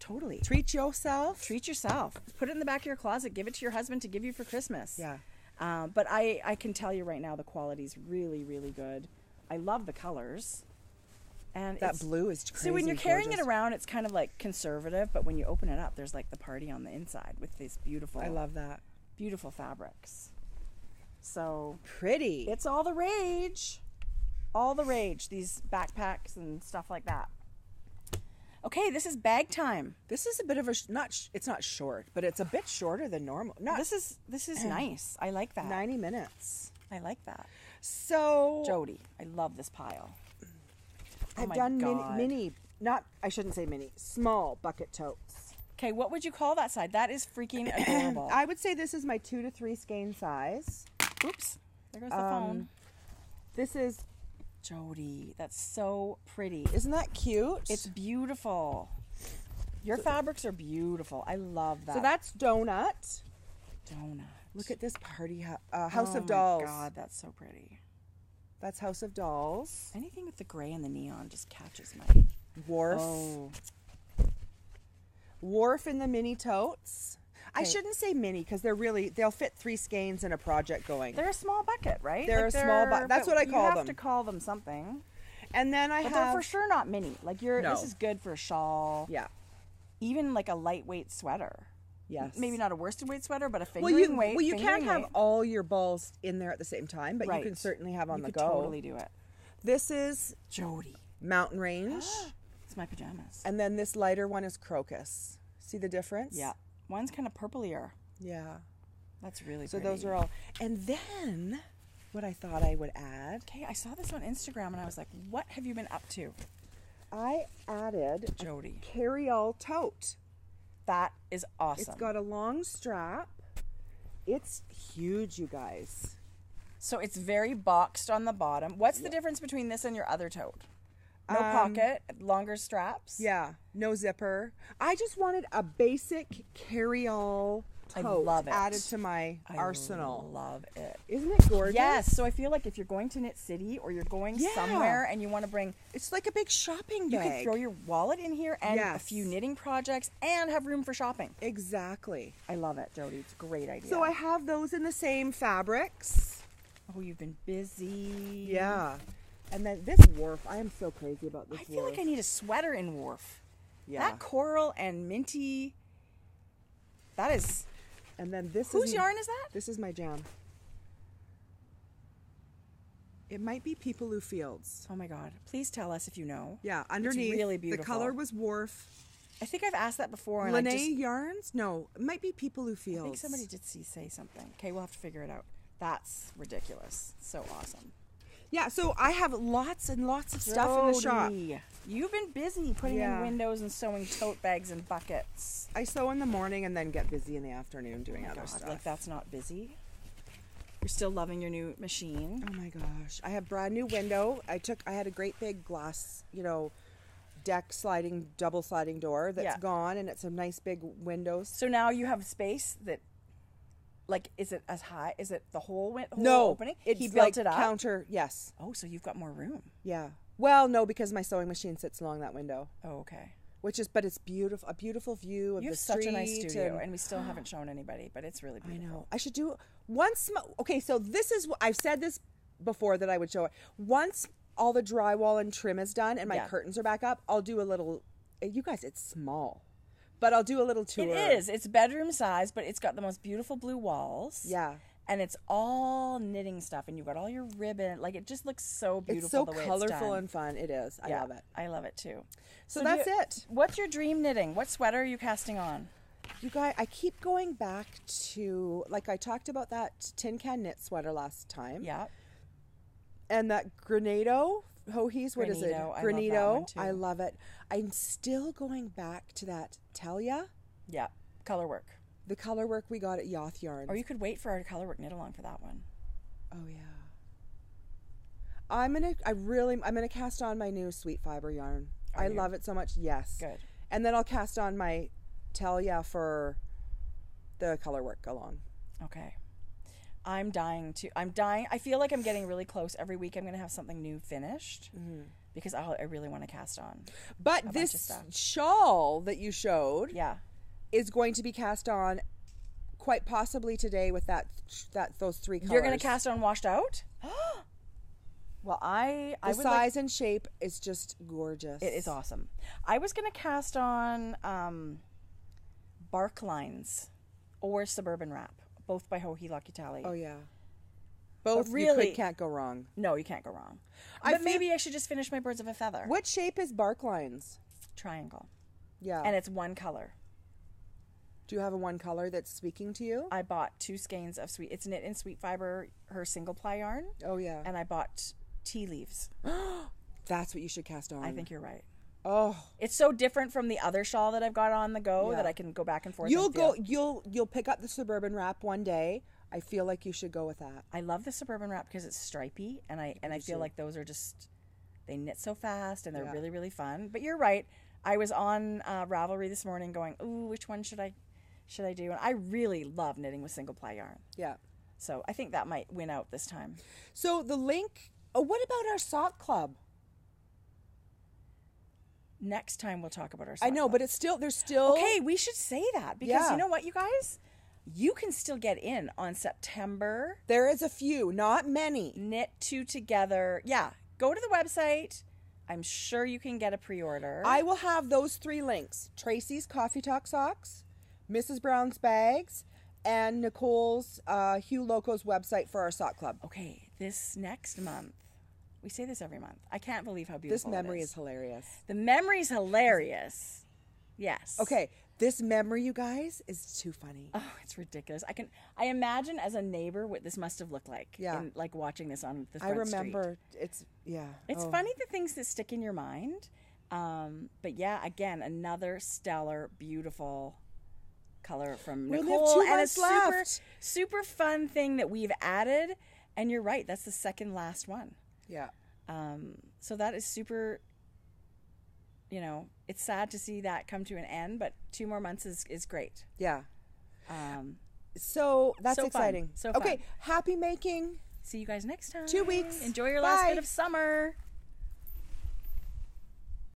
Totally. Treat yourself. Treat yourself. Put it in the back of your closet. Give it to your husband to give you for Christmas. Yeah. But I can tell you right now the quality's really, really good. I love the colors. And that blue is crazy. So when you're carrying it around, it's kind of like conservative, but when you open it up, there's like the party on the inside with these beautiful. I love that. Beautiful fabrics. So pretty. It's all the rage. All the rage. These backpacks and stuff like that. Okay, this is bag time. This is a bit of it's not short, but it's a bit shorter than normal. This is nice. I like that. 90 minutes. I like that. So Jodi, I love this pile. I've done I shouldn't say mini, small bucket totes. Okay, what would you call that side? That is freaking adorable. I would say this is my 2 to 3 skein size. Oops, there goes the phone. This is Jodi. That's so pretty. Isn't that cute? It's beautiful. Your fabrics are beautiful. I love that. So that's Donut. Donut. Look at this party House of Dolls. Oh my God, that's so pretty. That's House of Dolls. Anything with the gray and the neon just catches my... Wharf. Oh. Wharf in the mini totes. Okay. I shouldn't say mini because they'll fit 3 skeins in a project going. They're a small bucket, right? They're a small bucket. That's what I call them. You have to call them something. And then but they're for sure not mini. Like this is good for a shawl. Yeah. Even like a lightweight sweater. Yes. Maybe not a worsted weight sweater, but a fingering weight. Well, you can't have all your balls in there at the same time, but you can certainly have on the go. You could totally do it. This is Jodi. Mountain Range. It's my pajamas. And then this lighter one is Crocus. See the difference? Yeah. One's kind of purplier. Yeah. That's really so pretty. Those are all. And then what I thought I would add. Okay, I saw this on Instagram and I was like, what have you been up to? I added Jodi. Carry-all tote. That is awesome. It's got a long strap, It's huge, you guys. So it's very boxed on the bottom. What's the difference between this and your other tote? No pocket, longer straps. Yeah, no zipper. I just wanted a basic carry-all tote added to my arsenal. I love it. Isn't it gorgeous? Yes. So I feel like if you're going to Knit City or you're going somewhere and you want to bring... It's like a big shopping bag. You can throw your wallet in here and a few knitting projects and have room for shopping. Exactly. I love it, Jodi. It's a great idea. So I have those in the same fabrics. Oh, you've been busy. Yeah. And then this Wharf, I am so crazy about this I feel like I need a sweater in Wharf. Yeah. That coral and minty, that is... And then this Whose yarn is that? This is my jam. It might be Peepaloo Fields. Oh my God. Please tell us if you know. Yeah, underneath. It's really beautiful. The color was Wharf. I think I've asked that before. Lene Yarns? No, it might be Peepaloo Fields. I think somebody did say something. Okay, we'll have to figure it out. That's ridiculous. So awesome. Yeah, so I have lots and lots of stuff in the shop. You've been busy putting in windows and sewing tote bags and buckets. I sew in the morning and then get busy in the afternoon doing other stuff. Like that's not busy. You're still loving your new machine. Oh my gosh. I have brand new window. I had a great big glass, deck sliding, double sliding door that's gone, and it's a nice big window. So now you have space that, like, is it as high? Is it the whole opening? He built like it up. Counter, yes. Oh, so you've got more room. Yeah. Well, no, because my sewing machine sits along that window. Oh, okay. But it's beautiful, a beautiful view of the street. You have such a nice studio, and we still haven't shown anybody, but it's really beautiful. I know. I should do once. Okay, so this is what I've said this before that I would show it. Once all the drywall and trim is done and my curtains are back up, I'll do a little. You guys, it's small, but I'll do a little tour. It is. It's bedroom size, but it's got the most beautiful blue walls. Yeah. And it's all knitting stuff, and you've got all your ribbon. Like, it just looks so beautiful. It's so the way colorful and fun. It is. I love it. I love it too. So that's it. What's your dream knitting? What sweater are you casting on? You guys, I keep going back to, like, I talked about that tin can knit sweater last time. Yeah. And that Granado, Hohees, what is it? Granito. I love it. I'm still going back to that Talia. Yeah. Color work. The color work we got at Yoth Yarns. Or you could wait for our color work knit along for that one. Oh yeah. I'm gonna cast on my new sweet fiber yarn. I love it so much. Yes. Good. And then I'll cast on my Talia for the color work along. Okay. I'm dying. I feel like I'm getting really close. Every week I'm going to have something new finished because I really want to cast on. But this shawl that you showed is going to be cast on quite possibly today with those three colors. You're going to cast on washed out? Well, the size and shape is just gorgeous. It is awesome. I was going to cast on Bark Lines or Suburban Wrap, both by Joji Lakitali. Oh yeah, both really can't go wrong. No, you can't go wrong. But maybe I should just finish my Birds of a Feather. What shape is Bark Lines? Triangle. Yeah, and it's one color. Do you have a one color that's speaking to you? I bought 2 skeins of it's knit in sweet fiber, her single ply yarn. Oh yeah, and I bought tea leaves. That's what you should cast on. I think you're right. Oh, it's so different from the other shawl that I've got on the go that I can go back and forth. You'll pick up the Suburban Wrap one day. I feel like you should go with that. I love the Suburban Wrap because it's stripy, and I feel like those are just, they knit so fast and they're really, really fun. But you're right. I was on Ravelry this morning going, ooh, which one should I do? And I really love knitting with single ply yarn. Yeah. So I think that might win out this time. So the link. Oh, what about our sock club? Next time we'll talk about our sock I know, club. but there's still... Okay, we should say that because you know what, you guys? You can still get in on September. There is a few, not many. Knit 2 together. Yeah, go to the website. I'm sure you can get a pre-order. I will have those 3 links. Tracie's Coffee Talk Socks, Mrs. Brown's Bags, and Nicole's Hugh Loco's website for our sock club. Okay, this next month. We say this every month. I can't believe how beautiful this memory it is hilarious. The memory's hilarious. Yes. Okay, this memory, you guys, is too funny. Oh, it's ridiculous. I imagine as a neighbor what this must have looked like. Yeah. In, like watching this on the front street. I remember. It's funny the things that stick in your mind. But yeah, again, another stellar, beautiful color from We only Nicole, have 2 and a months left. super fun thing that we've added. And you're right, that's the second last one. Yeah. So that is super. It's sad to see that come to an end, but 2 more months is great. Yeah. So that's so exciting. Fun. So fun. Okay. Happy making. See you guys next time. 2 weeks. Enjoy your Bye. last bit of summer.